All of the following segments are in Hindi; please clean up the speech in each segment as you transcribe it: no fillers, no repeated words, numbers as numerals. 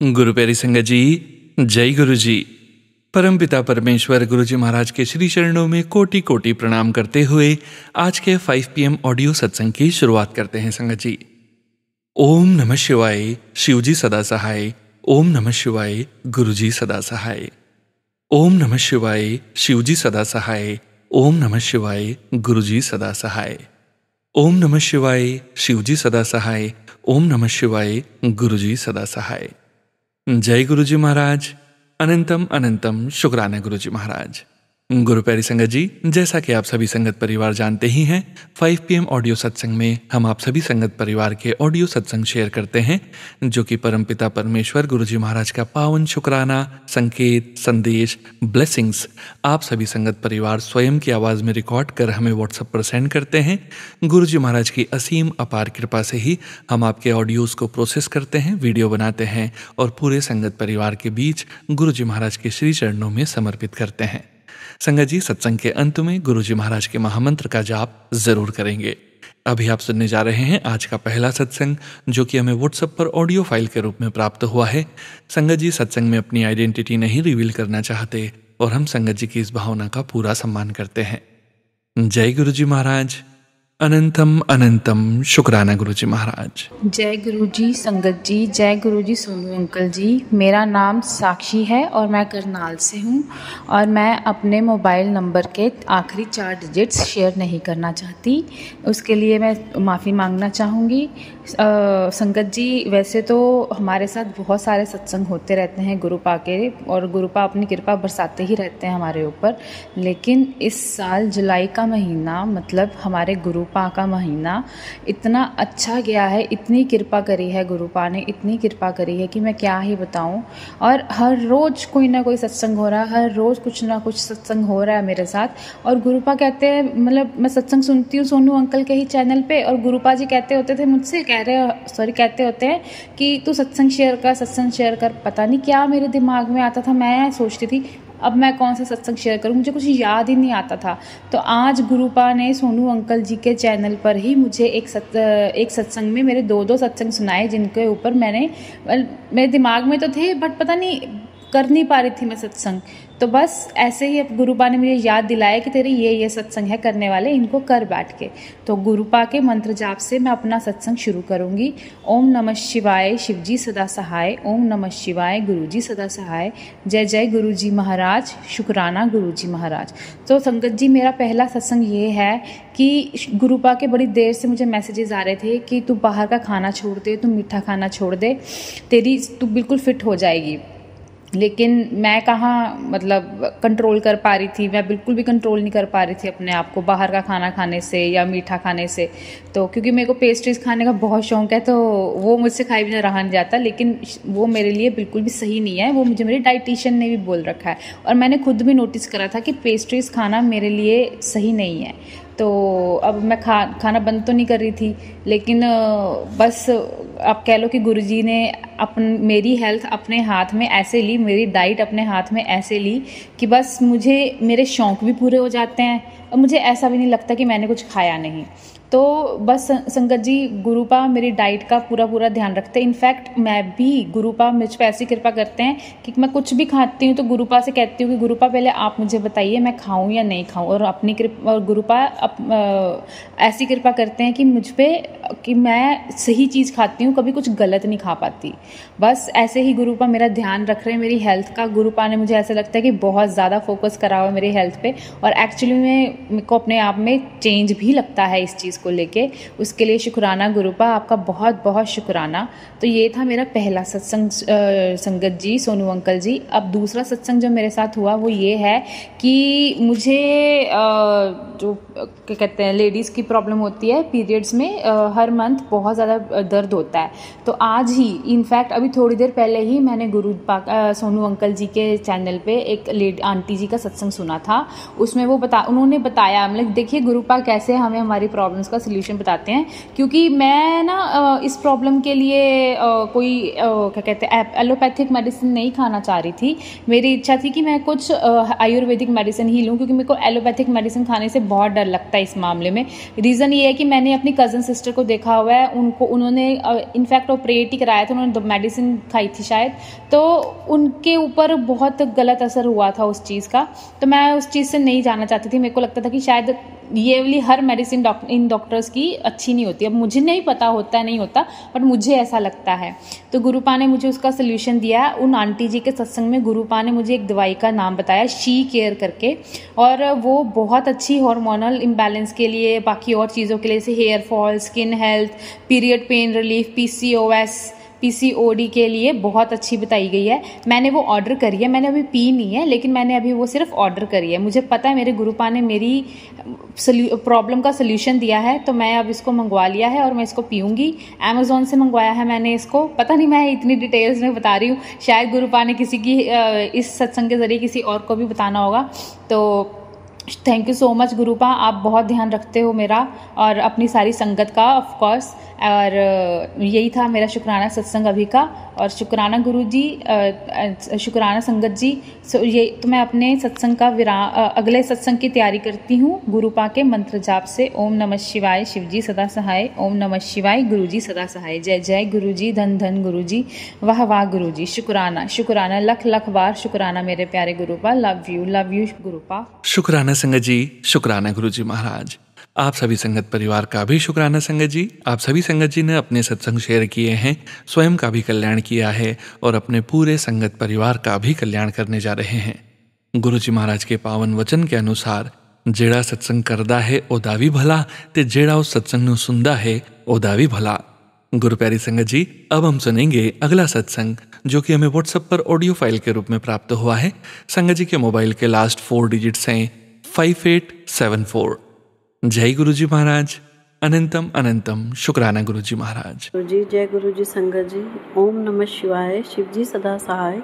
गुरु प्यारी संगत जी, जय गुरु जी। परमपिता परमेश्वर गुरु जी महाराज के श्री चरणों में कोटि कोटि प्रणाम करते हुए आज के 5 PM ऑडियो सत्संग की शुरुआत करते हैं संगत जी। ओम नमः शिवाय, शिव जी सदा सहाय। ओम नमः शिवाय, गुरु जी सदा सहाय। ओम नमः शिवाय, शिव जी सदा सहाय। ओम नमः शिवाय, गुरु जी सदा सहाय। ओम नमः शिवाय, शिव जी सदा सहाय। ओम नमः शिवाय, गुरु जी सदा सहाय। जय गुरु जी महाराज। अनंतम अनंतम शुक्राना गुरु जी महाराज। गुरु प्यारी संगत जी, जैसा कि आप सभी संगत परिवार जानते ही हैं, 5 PM ऑडियो सत्संग में हम आप सभी संगत परिवार के ऑडियो सत्संग शेयर करते हैं, जो कि परमपिता परमेश्वर गुरु जी महाराज का पावन शुक्राना, संकेत, संदेश, ब्लेसिंग्स आप सभी संगत परिवार स्वयं की आवाज़ में रिकॉर्ड कर हमें व्हाट्सएप पर सेंड करते हैं। गुरु जी महाराज की असीम अपार कृपा से ही हम आपके ऑडियोज़ को प्रोसेस करते हैं, वीडियो बनाते हैं और पूरे संगत परिवार के बीच गुरु जी महाराज के श्री चरणों में समर्पित करते हैं। संगत जी, सत्संग के अंत में गुरु जी महाराज के महामंत्र का जाप जरूर करेंगे। अभी आप सुनने जा रहे हैं आज का पहला सत्संग, जो कि हमें व्हाट्सएप पर ऑडियो फाइल के रूप में प्राप्त हुआ है। संगत जी सत्संग में अपनी आइडेंटिटी नहीं रिवील करना चाहते और हम संगत जी की इस भावना का पूरा सम्मान करते हैं। जय गुरु जी महाराज। अनंतम अनंतम शुक्राना गुरु जी महाराज। जय गुरु जी संगत जी, जय गुरु जी सोनू अंकल जी। मेरा नाम साक्षी है और मैं करनाल से हूँ और मैं अपने मोबाइल नंबर के आखिरी 4 डिजिट्स शेयर नहीं करना चाहती, उसके लिए मैं माफ़ी मांगना चाहूँगी। संगत जी, वैसे तो हमारे साथ बहुत सारे सत्संग होते रहते हैं गुरुपा के, और गुरुपा अपनी कृपा बरसाते ही रहते हैं हमारे ऊपर, लेकिन इस साल जुलाई का महीना, मतलब हमारे गुरुपा का महीना इतना अच्छा गया है, इतनी कृपा करी है गुरुपा ने, इतनी कृपा करी है कि मैं क्या ही बताऊं। और हर रोज़ कोई ना कोई सत्संग हो रहा है, हर रोज़ कुछ ना कुछ सत्संग हो रहा है मेरे साथ। और गुरुपा कहते हैं, मतलब मैं सत्संग सुनती हूँ सोनू अंकल के ही चैनल पे, और गुरुपा जी कहते होते थे मुझसे, कहते होते हैं कि तू सत्संग शेयर कर। पता नहीं क्या मेरे दिमाग में आता था, मैं सोचती थी अब मैं कौन सा सत्संग शेयर करूं, मुझे कुछ याद ही नहीं आता था। तो आज गुरुपा ने सोनू अंकल जी के चैनल पर ही मुझे एक सत्संग में मेरे 2 सत्संग सुनाए, जिनके ऊपर मेरे दिमाग में तो थे बट पता नहीं कर नहीं पा रही थी मैं सत्संग। तो बस ऐसे ही अब गुरुपा ने मुझे याद दिलाया कि तेरे ये सत्संग है करने वाले, इनको कर बैठ के। तो गुरुपा के मंत्र जाप से मैं अपना सत्संग शुरू करूंगी। ओम नमः शिवाय, शिव जी सदा सहाय। ओम नमः शिवाय, गुरु जी सदा सहाय। जय जय गुरु जी महाराज, शुक्राना गुरु जी महाराज। तो संगत जी, मेरा पहला सत्संग ये है कि गुरुपा के बड़ी देर से मुझे मैसेजेस आ रहे थे कि तू बाहर का खाना छोड़ दे, तू मीठा खाना छोड़ दे, तू बिल्कुल फिट हो जाएगी। लेकिन मैं कहाँ मतलब कंट्रोल कर पा रही थी, मैं बिल्कुल भी कंट्रोल नहीं कर पा रही थी अपने आप को बाहर का खाना खाने से या मीठा खाने से। तो क्योंकि मेरे को पेस्ट्रीज खाने का बहुत शौक है, तो वो मुझसे खाई भी रहा नहीं जाता, लेकिन वो मेरे लिए बिल्कुल भी सही नहीं है। वो मुझे मेरी डाइटिशियन ने भी बोल रखा है और मैंने खुद भी नोटिस करा था कि पेस्ट्रीज खाना मेरे लिए सही नहीं है। तो अब मैं खाना बंद तो नहीं कर रही थी, लेकिन बस आप कह लो कि गुरुजी ने मेरी हेल्थ अपने हाथ में ऐसे ली, मेरी डाइट अपने हाथ में ऐसे ली कि बस मुझे मेरे शौक़ भी पूरे हो जाते हैं और मुझे ऐसा भी नहीं लगता कि मैंने कुछ खाया नहीं। तो बस संगत जी, गुरुपा मेरी डाइट का पूरा ध्यान रखते हैं। इनफैक्ट मैं भी, गुरुपा मुझ पर ऐसी कृपा करते हैं कि मैं कुछ भी खाती हूँ तो गुरुपा से कहती हूँ कि गुरुपा पहले आप मुझे बताइए मैं खाऊं या नहीं खाऊं, और अपनी कृपा, और गुरुपा ऐसी कृपा करते हैं कि मुझ पर कि मैं सही चीज़ खाती हूँ, कभी कुछ गलत नहीं खा पाती। बस ऐसे ही गुरुपा मेरा ध्यान रख रहे हैं मेरी हेल्थ का। गुरुपा ने मुझे ऐसा लगता है कि बहुत ज़्यादा फोकस करा हुआ है मेरी हेल्थ पे, और एक्चुअली में मेरे को अपने आप में चेंज भी लगता है इस चीज़ को लेके। उसके लिए शुक्राना गुरुपा, आपका बहुत बहुत शुक्राना। तो ये था मेरा पहला सत्संग संगत जी, सोनू अंकल जी। अब दूसरा सत्संग जो मेरे साथ हुआ वो ये है कि मुझे जो क्या कहते हैं, लेडीज़ की प्रॉब्लम होती है पीरियड्स में, हर मंथ बहुत ज़्यादा दर्द होता है। तो आज ही, इनफैक्ट अभी थोड़ी देर पहले ही मैंने सोनू अंकल जी के चैनल पे एक आंटी जी का सत्संग सुना था। उसमें वो उन्होंने बताया, मतलब देखिए गुरुपा कैसे हमें हमारी प्रॉब्लम्स उसका सोल्यूशन बताते हैं। क्योंकि मैं ना इस प्रॉब्लम के लिए कोई क्या कहते हैं एलोपैथिक मेडिसिन नहीं खाना चाह रही थी। मेरी इच्छा थी कि मैं कुछ आयुर्वेदिक मेडिसिन ही लूँ, क्योंकि मेरे को एलोपैथिक मेडिसिन खाने से बहुत डर लगता है इस मामले में। रीज़न ये है कि मैंने अपनी कज़न सिस्टर को देखा हुआ है, उन्होंने इनफैक्ट ऑपरेट ही कराया था, उन्होंने मेडिसिन खाई थी शायद, तो उनके ऊपर बहुत गलत असर हुआ था उस चीज़ का। तो मैं उस चीज़ से नहीं जाना चाहती थी। मेरे को लगता था कि शायद ये वाली हर मेडिसिन इन डॉक्टर्स की अच्छी नहीं होती। अब मुझे नहीं पता होता है नहीं होता, बट मुझे ऐसा लगता है। तो गुरुपा ने मुझे उसका सोल्यूशन दिया। उन आंटी जी के सत्संग में गुरुपा ने मुझे एक दवाई का नाम बताया, शी केयर करके, और वो बहुत अच्छी हार्मोनल इम्बैलेंस के लिए, बाकी और चीज़ों के लिए, जैसे hair fall, skin health, period pain relief, PCOD के लिए बहुत अच्छी बताई गई है। मैंने वो ऑर्डर करी है, मैंने अभी पी नहीं है, लेकिन मैंने अभी वो सिर्फ ऑर्डर करी है। मुझे पता है मेरे गुरुपा ने मेरी प्रॉब्लम का सोल्यूशन दिया है, तो मैं अब इसको मंगवा लिया है और मैं इसको पीऊँगी। अमेज़ॉन से मंगवाया है मैंने इसको। पता नहीं मैं इतनी डिटेल्स में बता रही हूँ, शायद गुरुपा ने किसी की इस सत्संग के ज़रिए किसी और को भी बताना होगा। तो थैंक यू सो मच गुरुपा, आप बहुत ध्यान रखते हो मेरा और अपनी सारी संगत का, ऑफ कोर्स। और यही था मेरा शुक्राना सत्संग अभी का। और शुक्राना गुरु जी, शुक्राना संगत जी। ये तो मैं अपने सत्संग का अगले सत्संग की तैयारी करती हूँ गुरुपा के मंत्र जाप से। ओम नमः शिवाय, शिव जी सदा सहाय। ओम नमः शिवाय, गुरु जी सदा सहाय। जय जय गुरु जी, धन धन गुरु जी, वाह वाह गुरु जी। शुक्राना शुक्राना, लख लख बार शुक्राना मेरे प्यारे गुरुपा। Love you गुरुपा। शुक्राना संगत जी, शुक्राना गुरु जी महाराज। आप सभी संगत परिवार का भी शुक्राना संगत जी। आप सभी संगत जी ने अपने सत्संग शेयर किए हैं, स्वयं का भी कल्याण किया है और अपने पूरे संगत परिवार का भी कल्याण करने जा रहे हैं। गुरु जी महाराज के पावन वचन के अनुसार जेड़ा सत्संग करदा है ओदा भी भला, ते जेड़ा उस सत्संग ਨੂੰ सुनदा है ओदा भी भला। गुरु प्यारी संगत जी, अब हम सुनेंगे अगला सत्संग, जो कि हमें व्हाट्सएप पर ऑडियो फाइल के रूप में प्राप्त हुआ है। संगत जी के मोबाइल के लास्ट 4 डिजिट्स हैं 5874। जय गुरु जी महाराज, अनंतम अनंतम शुक्राना गुरु जी महाराज। गुरु जी, जय गुरु जी संगत जी। ओम नमः शिवाय, शिव जी सदा सहाय।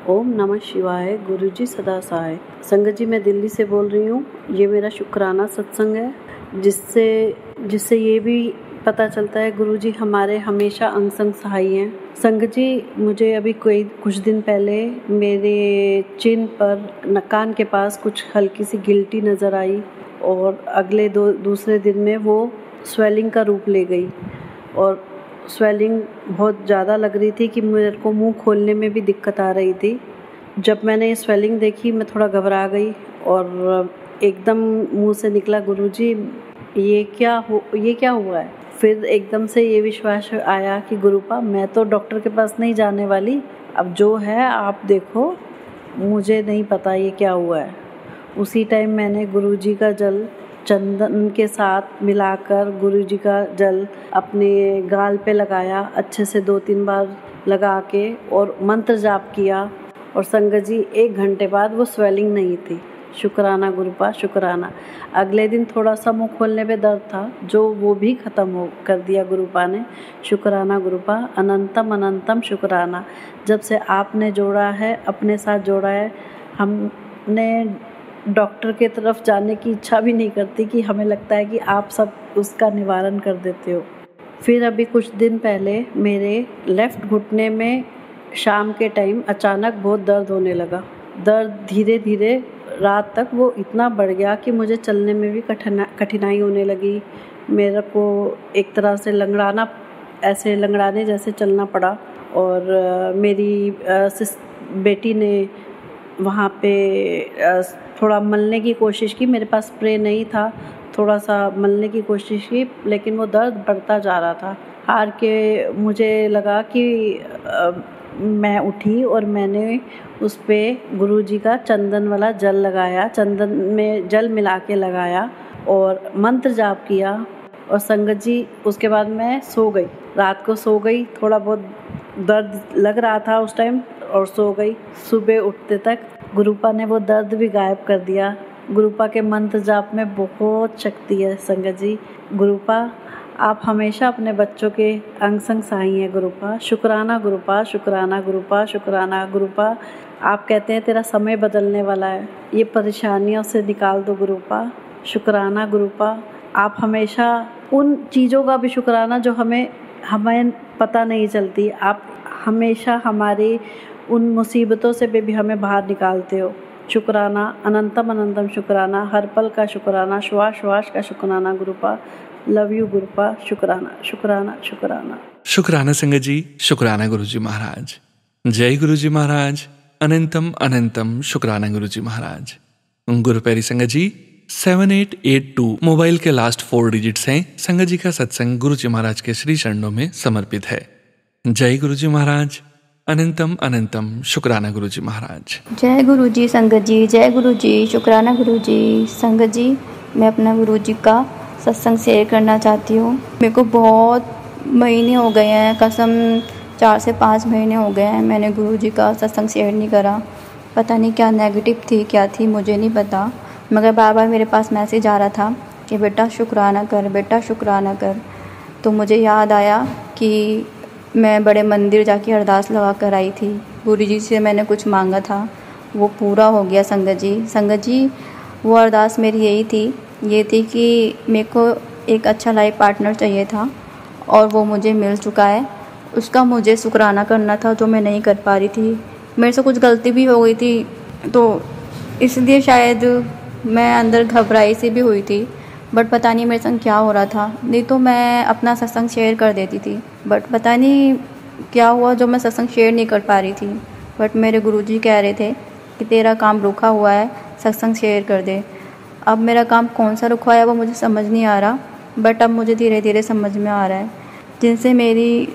ओम नमः शिवाय, गुरु जी सदा सहाय। संगत जी, मैं दिल्ली से बोल रही हूँ। ये मेरा शुक्राना सत्संग है, जिससे ये भी पता चलता है गुरु जी हमारे हमेशा अंग संग सहाय हैं। संगत जी, मुझे अभी कुछ दिन पहले मेरे चिन पर कान के पास कुछ हल्की सी गिल्टी नज़र आई और अगले दूसरे दिन में वो स्वेलिंग का रूप ले गई और स्वेलिंग बहुत ज़्यादा लग रही थी कि मेरे को मुंह खोलने में भी दिक्कत आ रही थी। जब मैंने ये स्वेलिंग देखी, मैं थोड़ा घबरा गई और एकदम मुंह से निकला, गुरुजी ये क्या हुआ है। फिर एकदम से ये विश्वास आया कि गुरुपा, मैं तो डॉक्टर के पास नहीं जाने वाली, अब जो है आप देखो, मुझे नहीं पता ये क्या हुआ है। उसी टाइम मैंने गुरुजी का जल चंदन के साथ मिलाकर गुरुजी का जल अपने गाल पे लगाया, अच्छे से 2-3 बार लगा के, और मंत्र जाप किया। और संगत जी, 1 घंटे बाद वो स्वेलिंग नहीं थी। शुक्राना गुरुपा, शुक्राना। अगले दिन थोड़ा सा मुँह खोलने पे दर्द था, जो वो भी ख़त्म कर दिया गुरुपा ने। शुक्राना गुरुपा, अनंतम अनंतम शुक्राना। जब से आपने जोड़ा है, अपने साथ जोड़ा है, हमने डॉक्टर के तरफ जाने की इच्छा भी नहीं करती कि हमें लगता है कि आप सब उसका निवारण कर देते हो। फिर अभी कुछ दिन पहले मेरे लेफ़्ट घुटने में शाम के टाइम अचानक बहुत दर्द होने लगा। दर्द धीरे धीरे रात तक वो इतना बढ़ गया कि मुझे चलने में भी कठिनाई होने लगी। मेरे को एक तरह से लंगड़ाने जैसे चलना पड़ा। और मेरी बेटी ने वहाँ पे थोड़ा मलने की कोशिश की। मेरे पास स्प्रे नहीं था, थोड़ा सा मलने की कोशिश की, लेकिन वो दर्द बढ़ता जा रहा था। हार के मुझे लगा कि मैं उठी और मैंने उस पर गुरुजी का चंदन वाला जल लगाया, चंदन में जल मिला के लगाया और मंत्र जाप किया। और संगत जी, उसके बाद मैं सो गई, रात को सो गई। थोड़ा बहुत दर्द लग रहा था उस टाइम और सो गई। सुबह उठते तक गुरुपा ने वो दर्द भी गायब कर दिया। गुरुपा के मंत्र जाप में बहुत शक्ति है संगत जी। गुरुपा, आप हमेशा अपने बच्चों के अंग संग सहाय हैं गुरुपा। शुक्राना गुरुपा, शुक्राना गुरुपा, शुक्राना गुरुपा। आप कहते हैं तेरा समय बदलने वाला है, ये परेशानियों से निकाल दो गुरुपा। शुक्राना गुरुपा, आप हमेशा उन चीज़ों का भी शुक्राना जो हमें पता नहीं चलती। आप हमेशा हमारी उन मुसीबतों से भी हमें बाहर निकालते हो। शुक्राना, अनंतम अनंतम शुक्राना, हर पल का शुक्राना, श्वास श्वास का शुक्राना गुरुपा। Love you गुरुपा। शुक्राना शुक्राना शुक्राना। शुक्राना संगत जी, शुक्राना गुरुजी महाराज। जय गुरुजी महाराज। अनंतम अनंतम शुक्राना गुरुजी महाराज। गुरु प्यारी संगत जी, 7882 मोबाइल के लास्ट 4 डिजिट्स हैं। संगत जी का सत्संग गुरुजी महाराज के श्री चरणों में समर्पित है। जय गुरुजी महाराज। अनंतम अनंतम शुक्राना गुरुजी महाराज। जय गुरुजी संगत जी, जय गुरुजी, शुक्राना गुरुजी। संगत जी, मैं अपना गुरुजी का सत्संग शेयर करना चाहती हूँ। मेरे को बहुत महीने हो गए हैं, कसम 4 से 5 महीने हो गए हैं मैंने गुरुजी का सत्संग शेयर नहीं करा। पता नहीं क्या नेगेटिव थी, क्या थी, मुझे नहीं पता, मगर बार बार मेरे पास मैसेज आ रहा था कि बेटा शुक्राना कर, बेटा शुक्राना कर। तो मुझे याद आया कि मैं बड़े मंदिर जाके अरदास लगा कर आई थी। गुरुजी से मैंने कुछ मांगा था, वो पूरा हो गया संगत जी। संगत जी, वो अरदास मेरी ये थी कि मेरे को एक अच्छा लाइफ पार्टनर चाहिए था और वो मुझे मिल चुका है। उसका मुझे शुक्राना करना था जो मैं नहीं कर पा रही थी। मेरे से कुछ गलती भी हो गई थी, तो इसलिए शायद मैं अंदर घबराई सी भी हुई थी। बट पता नहीं मेरे संग क्या हो रहा था, नहीं तो मैं अपना सत्संग शेयर कर देती थी। बट पता नहीं क्या हुआ जो मैं सत्संग शेयर नहीं कर पा रही थी। बट मेरे गुरुजी कह रहे थे कि तेरा काम रुका हुआ है, सत्संग शेयर कर दे। अब मेरा काम कौन सा रुका है वो मुझे समझ नहीं आ रहा, बट अब मुझे धीरे धीरे समझ में आ रहा है। जिनसे मेरी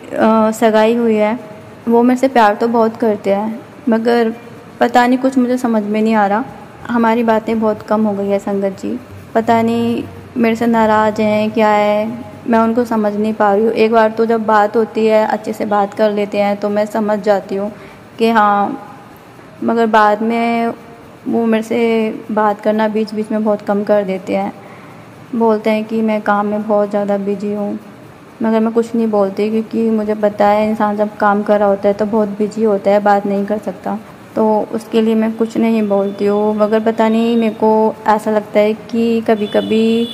सगाई हुई है वो मेरे से प्यार तो बहुत करते हैं, मगर पता नहीं कुछ मुझे समझ में नहीं आ रहा। हमारी बातें बहुत कम हो गई है संगत जी। पता नहीं मेरे से नाराज़ हैं क्या है, मैं उनको समझ नहीं पा रही हूँ। एक बार तो जब बात होती है, अच्छे से बात कर लेते हैं तो मैं समझ जाती हूँ कि हाँ, मगर बाद में वो मेरे से बात करना बीच बीच में बहुत कम कर देते हैं। बोलते हैं कि मैं काम में बहुत ज़्यादा बिजी हूँ, मगर मैं कुछ नहीं बोलती क्योंकि मुझे पता है इंसान जब काम कर रहा होता है तो बहुत बिजी होता है, बात नहीं कर सकता, तो उसके लिए मैं कुछ नहीं बोलती हूँ। मगर पता नहीं मेरे को ऐसा लगता है कि कभी कभी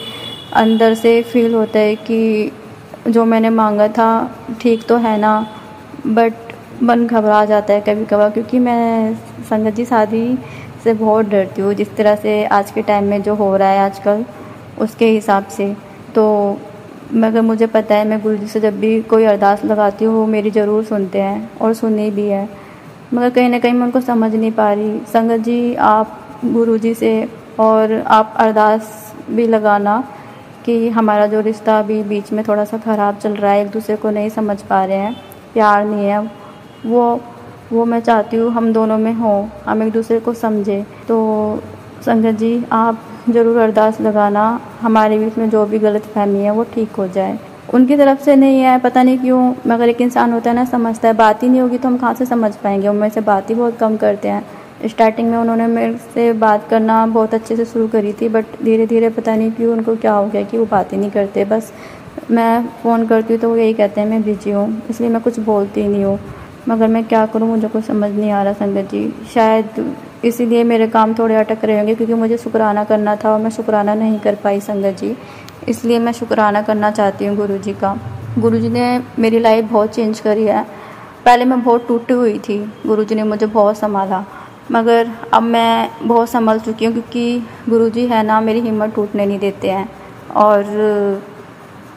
अंदर से फील होता है कि जो मैंने मांगा था ठीक तो है ना, बट मन घबरा जाता है कभी कभार, क्योंकि मैं संगत जी शादी से बहुत डरती हूँ। जिस तरह से आज के टाइम में जो हो रहा है आजकल, उसके हिसाब से तो मगर मुझे पता है मैं गुरुजी से जब भी कोई अरदास लगाती हूँ वो मेरी ज़रूर सुनते हैं और सुनी भी है, मगर कहीं ना कहीं मैं उनको समझ नहीं पा रही। संगत जी, आप गुरुजी से और आप अरदास भी लगाना कि हमारा जो रिश्ता अभी बीच में थोड़ा सा ख़राब चल रहा है, एक दूसरे को नहीं समझ पा रहे हैं, प्यार नहीं है, वो मैं चाहती हूँ हम दोनों में हो, हम एक दूसरे को समझे। तो संगत जी, आप ज़रूर अरदास लगाना हमारे बीच में जो भी गलतफहमी है वो ठीक हो जाए। उनकी तरफ से नहीं है, पता नहीं क्यों, मगर एक इंसान होता है ना, समझता है। बात ही नहीं होगी तो हम कहाँ से समझ पाएंगे। वो मेरे से बात ही बहुत कम करते हैं। स्टार्टिंग में उन्होंने मेरे से बात करना बहुत अच्छे से शुरू करी थी, बट धीरे धीरे पता नहीं क्यों उनको क्या हो गया कि वो बात ही नहीं करते। बस मैं फ़ोन करती हूँ तो वो यही कहते हैं मैं बिजी हूँ, इसलिए मैं कुछ बोलती नहीं हूँ। मगर मैं क्या करूँ, मुझे कुछ समझ नहीं आ रहा संगत जी। शायद इसीलिए मेरे काम थोड़े अटक रहे होंगे, क्योंकि मुझे शुक्राना करना था और मैं शुक्राना नहीं कर पाई संगत जी। इसलिए मैं शुक्राना करना चाहती हूँ गुरुजी का। गुरुजी ने मेरी लाइफ बहुत चेंज करी है। पहले मैं बहुत टूटी हुई थी, गुरुजी ने मुझे बहुत संभाला, मगर अब मैं बहुत संभल चुकी हूँ, क्योंकि गुरुजी है ना, मेरी हिम्मत टूटने नहीं देते हैं। और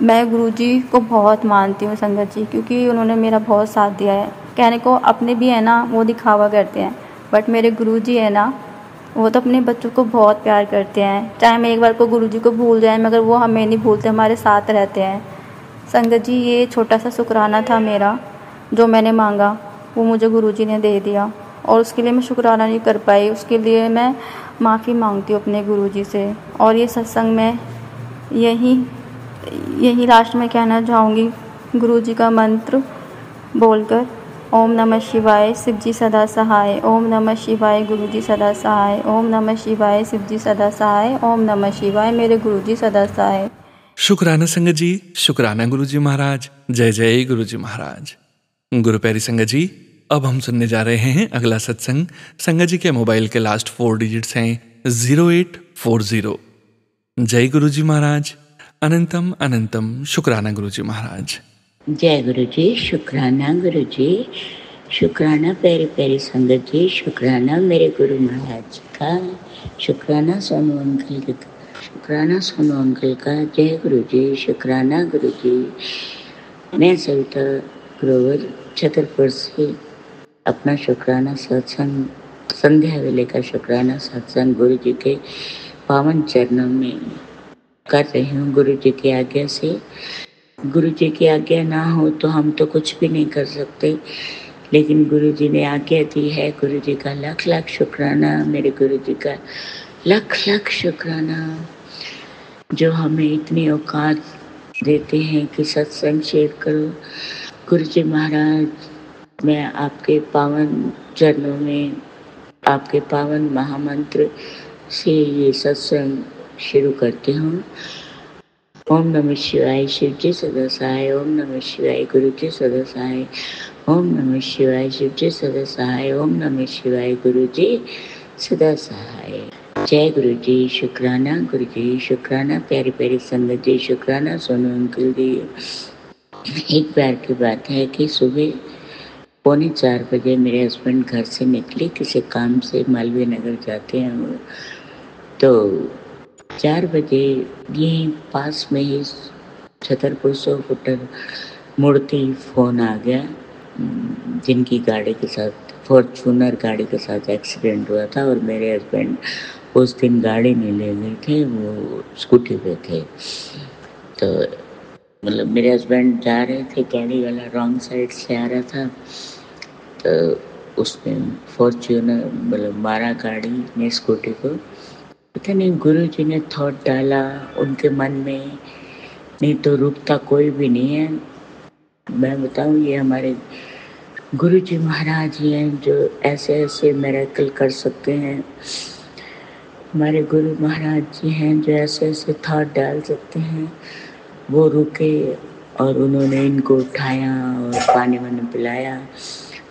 मैं गुरुजी को बहुत मानती हूँ संगत जी, क्योंकि उन्होंने मेरा बहुत साथ दिया है। कहने को अपने भी है ना, वो दिखावा करते हैं, बट मेरे गुरुजी है ना, वो तो अपने बच्चों को बहुत प्यार करते हैं। चाहे मैं एक बार को गुरुजी को भूल जाए, मगर वो हमें नहीं भूलते, हमारे साथ रहते हैं। संगत जी, ये छोटा सा शुक्राना था मेरा, जो मैंने मांगा वो मुझे गुरुजी ने दे दिया, और उसके लिए मैं शुक्राना नहीं कर पाई। उसके लिए मैं माफ़ी मांगती हूँ अपने गुरुजी से। और ये सत्संग में यही लास्ट में कहना चाहूँगी, गुरुजी का मंत्र बोलकर, ओम नमः शिवाय, शिवजी सदा सहाय। ओम नमः शिवाय, गुरुजी सदा सहाय। ओम नमः शिवाय, शिवजी सदा सहाय। ओम नमः शिवाय, मेरे गुरुजी सदा सहाय। शुक्राना संगत जी, शुक्राना गुरुजी महाराज। जय जय गुरुजी महाराज। गुरु प्यारी संगत जी, अब हम सुनने जा रहे हैं अगला सत्संग। संगत जी के मोबाइल के लास्ट 4 डिजिट्स हैं 0840। जय गुरुजी महाराज। अनंतम अनंतम शुक्राना गुरुजी महाराज। जय गुरु जी, शुक्राना गुरु जी, शुक्राना प्यारी प्यारी संगत जी, शुक्राना मेरे गुरु महाराज का, शुक्राना सोनू अंकल का, शुक्राना सोनू अंकल का। जय गुरु जी, शुक्राना गुरु जी। मैं सविता ग्रोवर छतरपुर से अपना शुक्राना सत्संग, संध्या वेले का शुक्राना सत्संग गुरु जी के पावन चरणों में कर रही हूँ। गुरु जी की आज्ञा से, गुरु जी की आज्ञा ना हो तो हम तो कुछ भी नहीं कर सकते, लेकिन गुरु जी ने आज्ञा दी है। गुरु जी का लाख लाख शुक्राना, मेरे गुरु जी का लाख लाख शुक्राना, जो हमें इतनी औकात देते हैं कि सत्संग शेयर करो। गुरु जी महाराज, मैं आपके पावन चरणों में, आपके पावन महामंत्र से ये सत्संग शुरू करती हूँ। ओम नमः शिवाय, शिव जी सदा सहाय। ओम नमः शिवाय, गुरु जी सदा सहाय। ओम नमः शिवाय, शिव जी सदा सहाय। ओम नमः शिवाय, गुरु जी सदा सहाय। जय गुरु जी, शुक्राना गुरु जी, शुक्राना प्यारी प्यारी संगत जी, शुक्राना सोनू अंकल जी। एक बार की बात है कि सुबह 3:45 बजे मेरे हस्बैंड घर से निकले, किसी काम से मालवीय नगर जाते हैं वो। तो 4 बजे यहीं पास में ही छतरपुर 100 फुटर मुड़ती फ़ोन आ गया, जिनकी गाड़ी के साथ, फॉर्चूनर गाड़ी के साथ एक्सीडेंट हुआ था और मेरे हस्बैंड उस दिन गाड़ी नहीं ले गए थे, वो स्कूटी पे थे। तो मतलब मेरे हस्बैंड जा रहे थे, गाड़ी वाला रॉन्ग साइड से आ रहा था, तो उसमें फॉर्चूनर मतलब मारा गाड़ी ने स्कूटी को। पता नहीं गुरु जी ने थॉट डाला उनके मन में, नहीं तो रुकता कोई भी नहीं है। मैं बताऊं, ये हमारे गुरु जी महाराज ही हैं जो ऐसे ऐसे मिरेकल कर सकते हैं। हमारे गुरु महाराज जी हैं जो ऐसे ऐसे थॉट डाल सकते हैं। वो रुके और उन्होंने इनको उठाया और पानी वानी पिलाया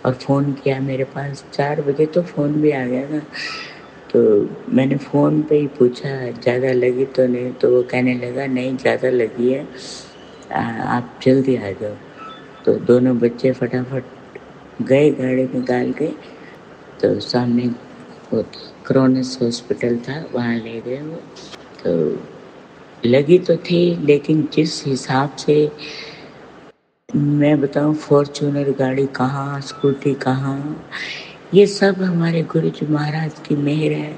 और फ़ोन किया मेरे पास। 4 बजे तो फ़ोन भी आ गया था। तो मैंने फ़ोन पे ही पूछा ज़्यादा लगी तो नहीं, तो वो कहने लगा नहीं ज़्यादा लगी है, आप जल्दी आ जाओ। तो दोनों बच्चे फटाफट गए, गाड़ी निकाल के, तो सामने वो क्रोनस हॉस्पिटल था, वहाँ ले गए वो। तो लगी तो थी, लेकिन जिस हिसाब से मैं बताऊँ, फॉर्चूनर गाड़ी कहाँ, स्कूटी कहाँ, ये सब हमारे गुरु जी महाराज की मेहर है,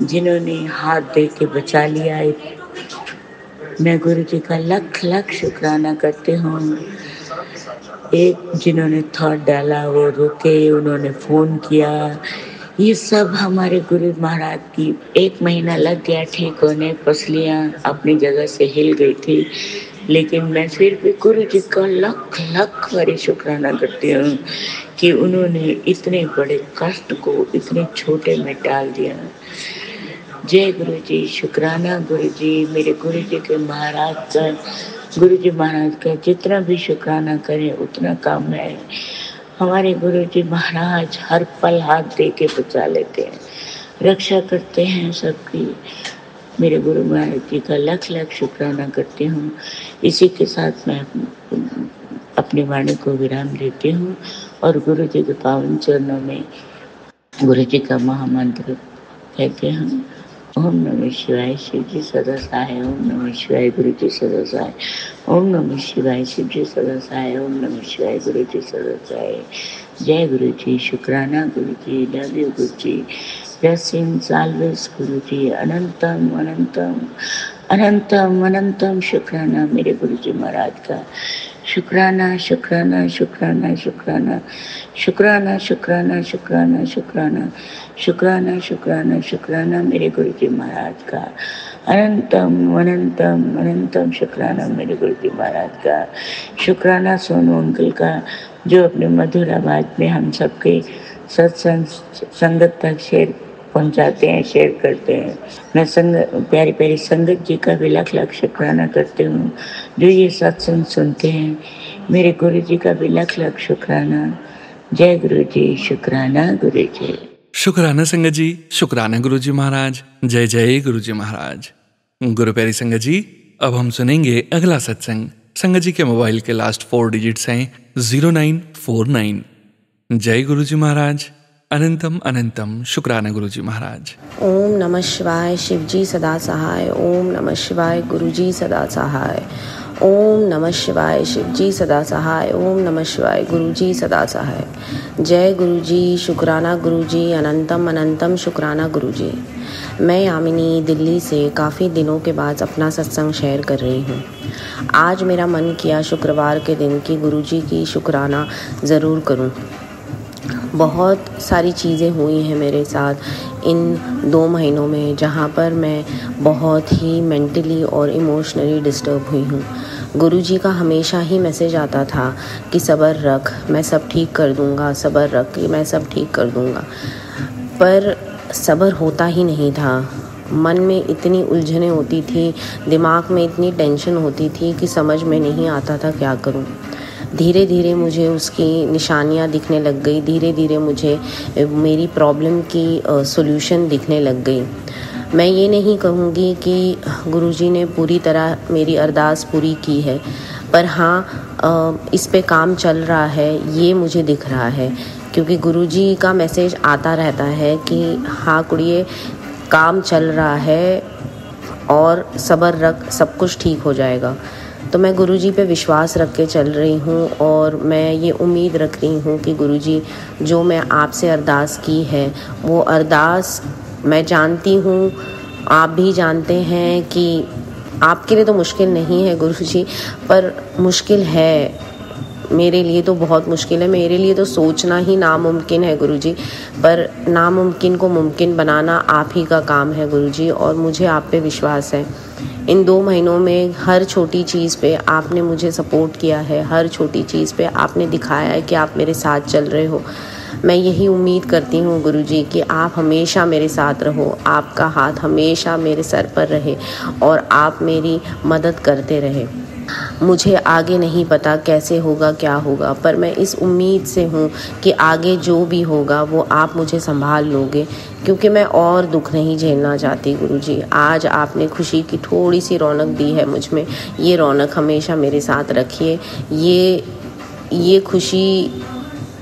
जिन्होंने हाथ दे के बचा लिया। मैं गुरु जी का लाख लाख शुक्राना करती हूँ। एक जिन्होंने थॉट डाला, वो रुके, उन्होंने फ़ोन किया, ये सब हमारे गुरु महाराज की। 1 महीना लग गया ठीक होने, पसलियाँ अपनी जगह से हिल गई थी, लेकिन मैं फिर भी गुरु जी का लाख लाख बारी शुक्राना करती हूँ कि उन्होंने इतने बड़े कष्ट को इतने छोटे में टाल दिया। जय गुरु जी, शुक्राना गुरु जी, मेरे गुरु जी के महाराज का, गुरु जी महाराज का जितना भी शुक्राना करें उतना कम है। हमारे गुरु जी महाराज हर पल हाथ दे के बचा लेते हैं, रक्षा करते हैं सबकी। मेरे गुरु महाराज जी का लाख लाख शुक्राना करती हूँ। इसी के साथ मैं अपनी वाणी को विराम देती हूँ और गुरु जी के पावन चरणों में गुरु जी का महामंत्र कहते हैं। ओम नमः शिवाय, शिव जी सदा सहाय। ओम नमः शिवाय, गुरु जी सदा सहाय। ओम नमः शिवाय, शिव जी सदा सहाय। ओम नमः शिवाय, गुरु जी सदा सहाय। जय गुरु जी, शुक्राना गुरु जी, love you Guru ji, blessings always गुरु जी, अनंतम अनंतम अनंतम अनंतम शुक्राना मेरे गुरु जी महाराज का। शुक्राना शुक्राना शुक्राना शुक्राना शुक्राना शुक्राना शुक्राना शुक्राना शुक्राना शुक्राना शुक्राना मेरे गुरु जी महाराज का। अनंतम अनंतम अनंतम शुक्राना मेरे गुरु जी महाराज का। शुक्राना सोनू अंकल का, जो अपने मधुर आवाज़ में हम सबके सत्संग संगत तक शेयर पहुंचाते हैं, शेयर करते हैं। मैं प्यारी प्यारी संगत जी का भी लाख लाख शुक्राना करती हूँ, जो ये सत्संग सुनते हैं। मेरे गुरु जी का भी लाख लाख शुक्राना। जय गुरु जी, शुक्राना गुरु जी। शुक्राना संगत जी, शुक्राना गुरु जी महाराज। जय जय गुरु जी महाराज। गुरु प्यारी संगत जी, अब हम सुनेंगे अगला सत्संग। संगत जी के मोबाइल के लास्ट 4 डिजिट्स हैं 0949। जय गुरु जी महाराज। अनंतम अनंतम शुक्राना गुरु जी महाराज। ओम नमः शिवाय। शिव जी सदा सहाय। ओम नमः शिवाय। गुरु जी सदा सहाय। ओम नमः शिवाय। शिव जी सदा सहाय। ओम नमः शिवाय। गुरु जी सदा सहाय। जय गुरु जी। शुक्राना गुरु जी। अनंतम अनंतम शुक्राना गुरु जी। मैं यामिनी दिल्ली से काफ़ी दिनों के बाद अपना सत्संग शेयर कर रही हूँ। आज मेरा मन किया शुक्रवार के दिन कि गुरु जी की शुक्राना ज़रूर करूँ। बहुत सारी चीज़ें हुई हैं मेरे साथ इन 2 महीनों में, जहाँ पर मैं बहुत ही मेंटली और इमोशनली डिस्टर्ब हुई हूँ। गुरुजी का हमेशा ही मैसेज आता था कि सब्र रख, मैं सब ठीक कर दूँगा, सब्र रख, मैं सब ठीक कर दूँगा। पर सब्र होता ही नहीं था। मन में इतनी उलझनें होती थी, दिमाग में इतनी टेंशन होती थी कि समझ में नहीं आता था क्या करूँ। धीरे धीरे मुझे उसकी निशानियाँ दिखने लग गई। धीरे धीरे मुझे मेरी प्रॉब्लम की सॉल्यूशन दिखने लग गई। मैं ये नहीं कहूँगी कि गुरुजी ने पूरी तरह मेरी अरदास पूरी की है, पर हाँ इस पे काम चल रहा है, ये मुझे दिख रहा है। क्योंकि गुरुजी का मैसेज आता रहता है कि हाँ कुड़िए, काम चल रहा है और सब्र रख, सब कुछ ठीक हो जाएगा। तो मैं गुरुजी पे विश्वास रख के चल रही हूँ और मैं ये उम्मीद रख रही हूँ कि गुरुजी जो मैं आपसे अरदास की है वो अरदास मैं जानती हूँ, आप भी जानते हैं कि आपके लिए तो मुश्किल नहीं है गुरुजी, पर मुश्किल है मेरे लिए, तो बहुत मुश्किल है। मेरे लिए तो सोचना ही नामुमकिन है गुरुजी, पर नामुमकिन को मुमकिन बनाना आप ही का काम है गुरुजी, और मुझे आप पे विश्वास है। इन 2 महीनों में हर छोटी चीज़ पे आपने मुझे सपोर्ट किया है, हर छोटी चीज़ पे आपने दिखाया है कि आप मेरे साथ चल रहे हो। मैं यही उम्मीद करती हूँ गुरुजी कि आप हमेशा मेरे साथ रहो, आपका हाथ हमेशा मेरे सर पर रहे और आप मेरी मदद करते रहे। मुझे आगे नहीं पता कैसे होगा, क्या होगा, पर मैं इस उम्मीद से हूँ कि आगे जो भी होगा वो आप मुझे संभाल लोगे, क्योंकि मैं और दुख नहीं झेलना चाहती गुरुजी। आज आपने खुशी की थोड़ी सी रौनक दी है मुझ में, ये रौनक हमेशा मेरे साथ रखिए। ये खुशी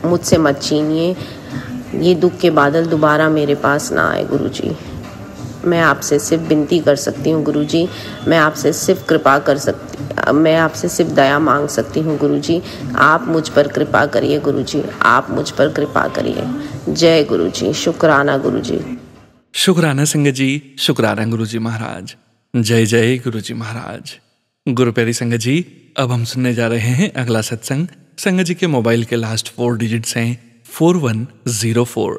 मुझसे मत छीनिए। ये दुख के बादल दोबारा मेरे पास ना आए गुरुजी। मैं आपसे सिर्फ विनती कर सकती हूँ गुरुजी, मैं आपसे सिर्फ कृपा कर सकती, मैं आपसे सिर्फ दया मांग सकती हूँ गुरुजी। आप मुझ पर कृपा करिए गुरुजी, आप मुझ पर कृपा करिए। जय गुरुजी। शुक्राना गुरुजी। शुक्राना संगत जी, शुक्राना गुरु जी महाराज। जय जय गुरु जी महाराज। गुरु प्यारी संगत जी, अब हम सुनने जा रहे हैं अगला सत्संग। संगत जी के मोबाइल के लास्ट 4 डिजिट्स हैं 4104।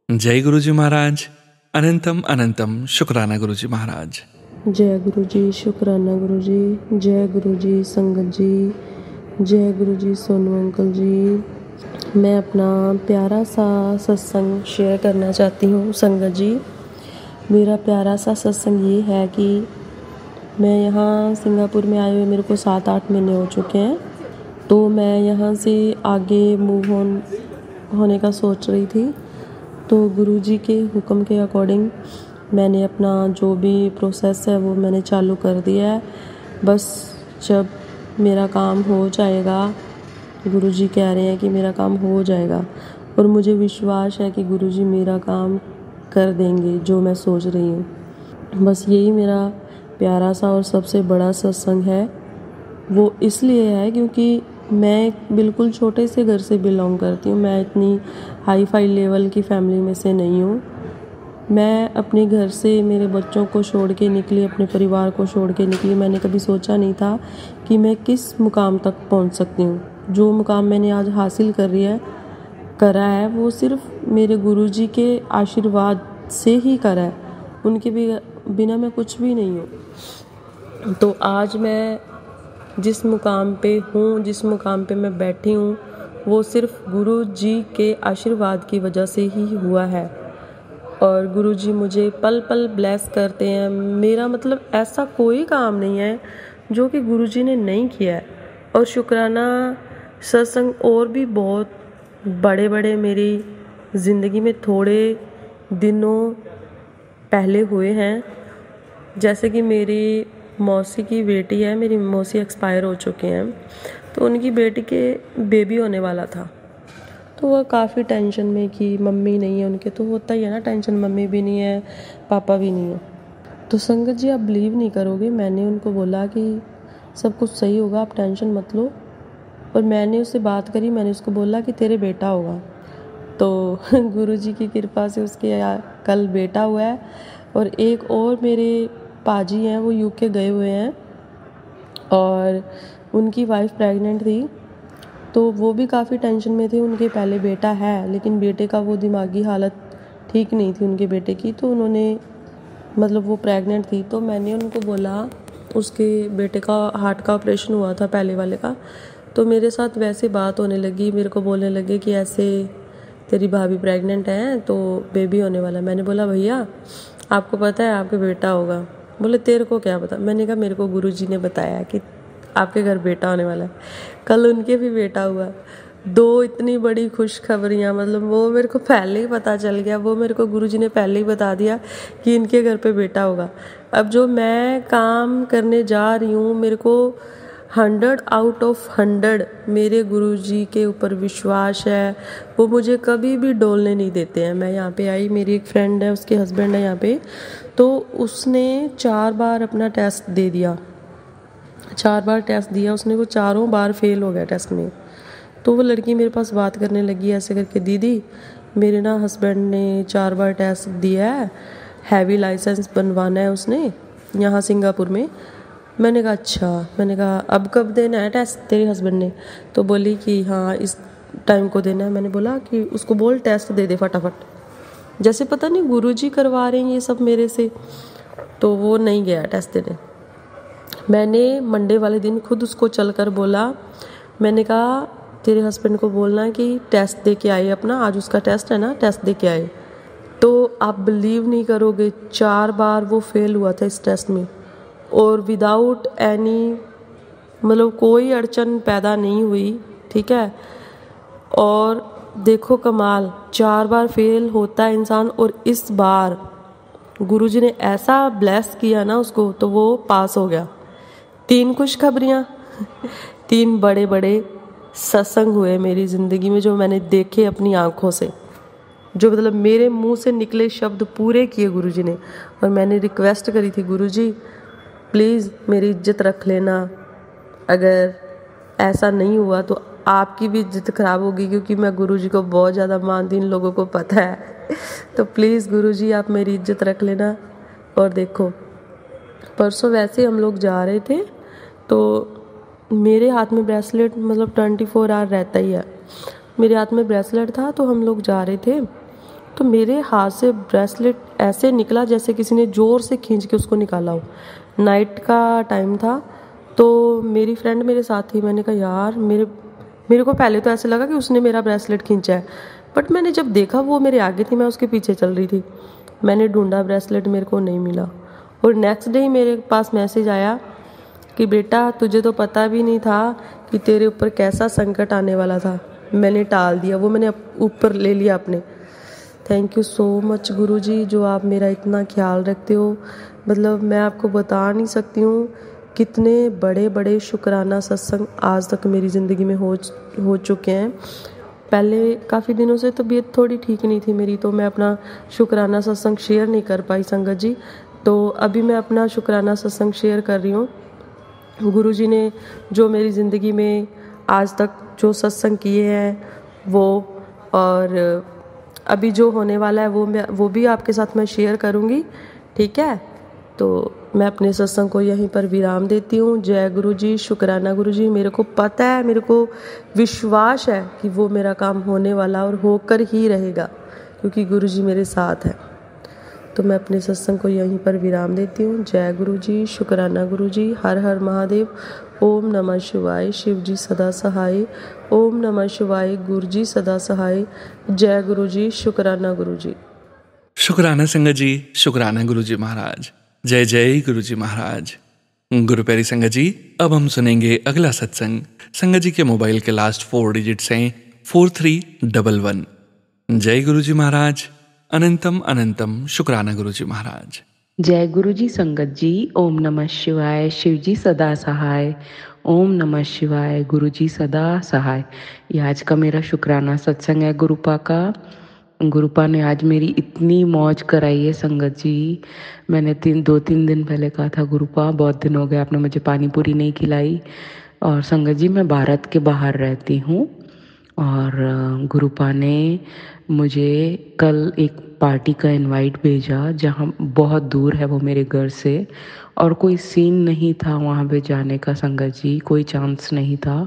जय गुरु जी महाराज। अनंतम अनंतम शुक्राना गुरु जी महाराज। जय गुरु जी। शुक्राना गुरु जी। जय गुरु जी संगत जी। जय गुरु जी सोनू अंकल जी। मैं अपना प्यारा सा सत्संग शेयर करना चाहती हूँ संगत जी। मेरा प्यारा सा सत्संग ये है कि मैं यहाँ सिंगापुर में आए हुए मेरे को 7-8 महीने हो चुके हैं। तो मैं यहाँ से आगे मूव ऑन होने का सोच रही थी। तो गुरुजी के हुक्म के अकॉर्डिंग मैंने अपना जो भी प्रोसेस है वो मैंने चालू कर दिया है। बस जब मेरा काम हो जाएगा, गुरुजी कह रहे हैं कि मेरा काम हो जाएगा, और मुझे विश्वास है कि गुरुजी मेरा काम कर देंगे जो मैं सोच रही हूँ। बस यही मेरा प्यारा सा और सबसे बड़ा सत्संग है। वो इसलिए है क्योंकि मैं बिल्कुल छोटे से घर से बिलोंग करती हूँ। मैं इतनी हाई फाई लेवल की फैमिली में से नहीं हूँ। मैं अपने घर से मेरे बच्चों को छोड़ के निकली, अपने परिवार को छोड़ के निकली। मैंने कभी सोचा नहीं था कि मैं किस मुकाम तक पहुँच सकती हूँ। जो मुकाम मैंने आज हासिल करा है वो सिर्फ मेरे गुरुजी के आशीर्वाद से ही करा है। उनके बिना मैं कुछ भी नहीं हूँ। तो आज मैं जिस मुकाम पे हूँ, जिस मुकाम पे मैं बैठी हूँ, वो सिर्फ गुरुजी के आशीर्वाद की वजह से ही हुआ है। और गुरुजी मुझे पल पल ब्लेस करते हैं। मेरा मतलब ऐसा कोई काम नहीं है जो कि गुरुजी ने नहीं किया है। और शुक्राना सत्संग और भी बहुत बड़े बड़े मेरी ज़िंदगी में थोड़े दिनों पहले हुए हैं। जैसे कि मेरी मौसी की बेटी है, मेरी मौसी एक्सपायर हो चुके हैं, तो उनकी बेटी के बेबी होने वाला था। तो वह काफ़ी टेंशन में कि मम्मी नहीं है उनके, तो होता ही है ना टेंशन, मम्मी भी नहीं है पापा भी नहीं है। तो संगत जी आप बिलीव नहीं करोगे, मैंने उनको बोला कि सब कुछ सही होगा, आप टेंशन मत लो। और मैंने उससे बात करी, मैंने उसको बोला कि तेरे बेटा होगा। तो गुरुजी की कृपा से उसके कल बेटा हुआ है। और एक और मेरे पाजी हैं, वो यूके गए हुए हैं और उनकी वाइफ प्रेग्नेंट थी, तो वो भी काफ़ी टेंशन में थे। उनके पहले बेटा है, लेकिन बेटे का वो दिमागी हालत ठीक नहीं थी उनके बेटे की, तो उन्होंने मतलब वो प्रेग्नेंट थी। तो मैंने उनको बोला, उसके बेटे का हार्ट का ऑपरेशन हुआ था पहले वाले का, तो मेरे साथ वैसे बात होने लगी, मेरे को बोलने लगे कि ऐसे तेरी भाभी प्रेग्नेंट है तो बेबी होने वाला। मैंने बोला भैया आपको पता है आपके बेटा होगा? बोले तेरे को क्या पता? मैंने कहा मेरे को गुरुजी ने बताया कि आपके घर बेटा होने वाला है। कल उनके भी बेटा हुआ। 2 इतनी बड़ी खुशखबरियाँ, मतलब वो मेरे को पहले ही पता चल गया, वो मेरे को गुरुजी ने पहले ही बता दिया कि इनके घर पे बेटा होगा। अब जो मैं काम करने जा रही हूँ, मेरे को 100 आउट ऑफ 100 मेरे गुरुजी के ऊपर विश्वास है। वो मुझे कभी भी डोलने नहीं देते हैं। मैं यहाँ पे आई, मेरी एक फ्रेंड है, उसके हस्बैंड है यहाँ पे, तो उसने 4 बार अपना टेस्ट दे दिया, 4 बार टेस्ट दिया उसने, वो चारों बार फेल हो गया टेस्ट में। तो वो लड़की मेरे पास बात करने लगी ऐसे करके, दीदी मेरे ना हस्बैंड ने 4 बार टेस्ट दिया है, हैवी लाइसेंस बनवाना है उसने यहाँ सिंगापुर में। मैंने कहा अच्छा, मैंने कहा अब कब देना है टेस्ट तेरे हस्बैंड ने? तो बोली कि हाँ इस टाइम को देना है। मैंने बोला कि उसको बोल टेस्ट दे दे फटाफट, जैसे पता नहीं गुरुजी करवा रहे हैं ये सब मेरे से। तो वो नहीं गया टेस्ट देने। मैंने मंडे वाले दिन खुद उसको चलकर बोला, मैंने कहा तेरे हस्बैंड को बोलना है कि टेस्ट दे के आए अपना, आज उसका टेस्ट है ना, टेस्ट दे के आए। तो आप बिलीव नहीं करोगे, 4 बार वो फेल हुआ था इस टेस्ट में, और विदाउट एनी मतलब कोई अड़चन पैदा नहीं हुई, ठीक है। और देखो कमाल, 4 बार फेल होता है इंसान, और इस बार गुरुजी ने ऐसा ब्लेस किया ना उसको, तो वो पास हो गया। 3 खुशखबरियाँ 3 बड़े बड़े सत्संग हुए मेरी ज़िंदगी में, जो मैंने देखे अपनी आँखों से, जो मतलब मेरे मुंह से निकले शब्द पूरे किए गुरुजी ने। और मैंने रिक्वेस्ट करी थी, गुरुजी प्लीज़ मेरी इज्जत रख लेना, अगर ऐसा नहीं हुआ तो आपकी भी इज्जत ख़राब होगी, क्योंकि मैं गुरुजी को बहुत ज़्यादा मानती, इन लोगों को पता है। तो प्लीज़ गुरुजी आप मेरी इज्जत रख लेना। और देखो परसों वैसे हम लोग जा रहे थे, तो मेरे हाथ में ब्रेसलेट मतलब 24 आवर रहता ही है, मेरे हाथ में ब्रेसलेट था। तो हम लोग जा रहे थे, तो मेरे हाथ से ब्रेसलेट ऐसे निकला जैसे किसी ने ज़ोर से खींच के उसको निकाला हो। नाइट का टाइम था, तो मेरी फ्रेंड मेरे साथ थी। मैंने कहा यार मेरे को पहले तो ऐसे लगा कि उसने मेरा ब्रेसलेट खींचा है, बट मैंने जब देखा वो मेरे आगे थी, मैं उसके पीछे चल रही थी। मैंने ढूंढा ब्रेसलेट, मेरे को नहीं मिला। और नेक्स्ट डे मेरे पास मैसेज आया कि बेटा तुझे तो पता भी नहीं था कि तेरे ऊपर कैसा संकट आने वाला था, मैंने टाल दिया, वो मैंने ऊपर ले लिया अपने। थैंक यू सो मच गुरुजी, जो आप मेरा इतना ख्याल रखते हो। मतलब मैं आपको बता नहीं सकती हूँ कितने बड़े बड़े शुक्राना सत्संग आज तक मेरी ज़िंदगी में हो चुके हैं। पहले काफ़ी दिनों से तबीयत थोड़ी ठीक नहीं थी मेरी, तो मैं अपना शुक्राना सत्संग शेयर नहीं कर पाई संगत जी। तो अभी मैं अपना शुक्राना सत्संग शेयर कर रही हूँ। गुरुजी ने जो मेरी ज़िंदगी में आज तक जो सत्संग किए हैं वो, और अभी जो होने वाला है वो भी आपके साथ मैं शेयर करूँगी, ठीक है। तो मैं अपने सत्संग को यहीं पर विराम देती हूँ। जय गुरुजी, शुक्राना गुरुजी। मेरे को पता है, मेरे को विश्वास है कि वो मेरा काम होने वाला और होकर ही रहेगा, क्योंकि गुरुजी मेरे साथ हैं। तो मैं अपने सत्संग को यहीं पर विराम देती हूँ। जय गुरुजी, शुक्राना गुरुजी, हर हर महादेव। ओम नमः शिवाय, शिव जी सदा सहाय। ओम नमः शिवाय, गुरुजी सदा सहाय। जय गुरुजी, शुक्राना गुरुजी। शुक्राना संगत जी, शुक्राना गुरुजी महाराज। जय जय गुरुजी महाराज। गुरु प्यारी संगत जी, अब हम सुनेंगे अगला सत्संग। संगत जी के मोबाइल के लास्ट 4 डिजिट्स हैं 4311। जय गुरुजी महाराज। अनंतम अनंतम शुक्राना गुरुजी महाराज। जय गुरु जी संगत जी। ओम नमः शिवाय। शिव जी सदा सहाय। ओम नमः शिवाय। गुरु जी सदा सहाय। ये आज का मेरा शुक्राना सत्संग है गुरुपा का। गुरुपा ने आज मेरी इतनी मौज कराई है संगत जी। मैंने 2-3 दिन पहले कहा था गुरुपा बहुत दिन हो गए आपने मुझे पानी पूरी नहीं खिलाई। और संगत जी मैं भारत के बाहर रहती हूँ और गुरुपा ने मुझे कल एक पार्टी का इनवाइट भेजा जहाँ बहुत दूर है वो मेरे घर से और कोई सीन नहीं था वहाँ पे जाने का संगत जी, कोई चांस नहीं था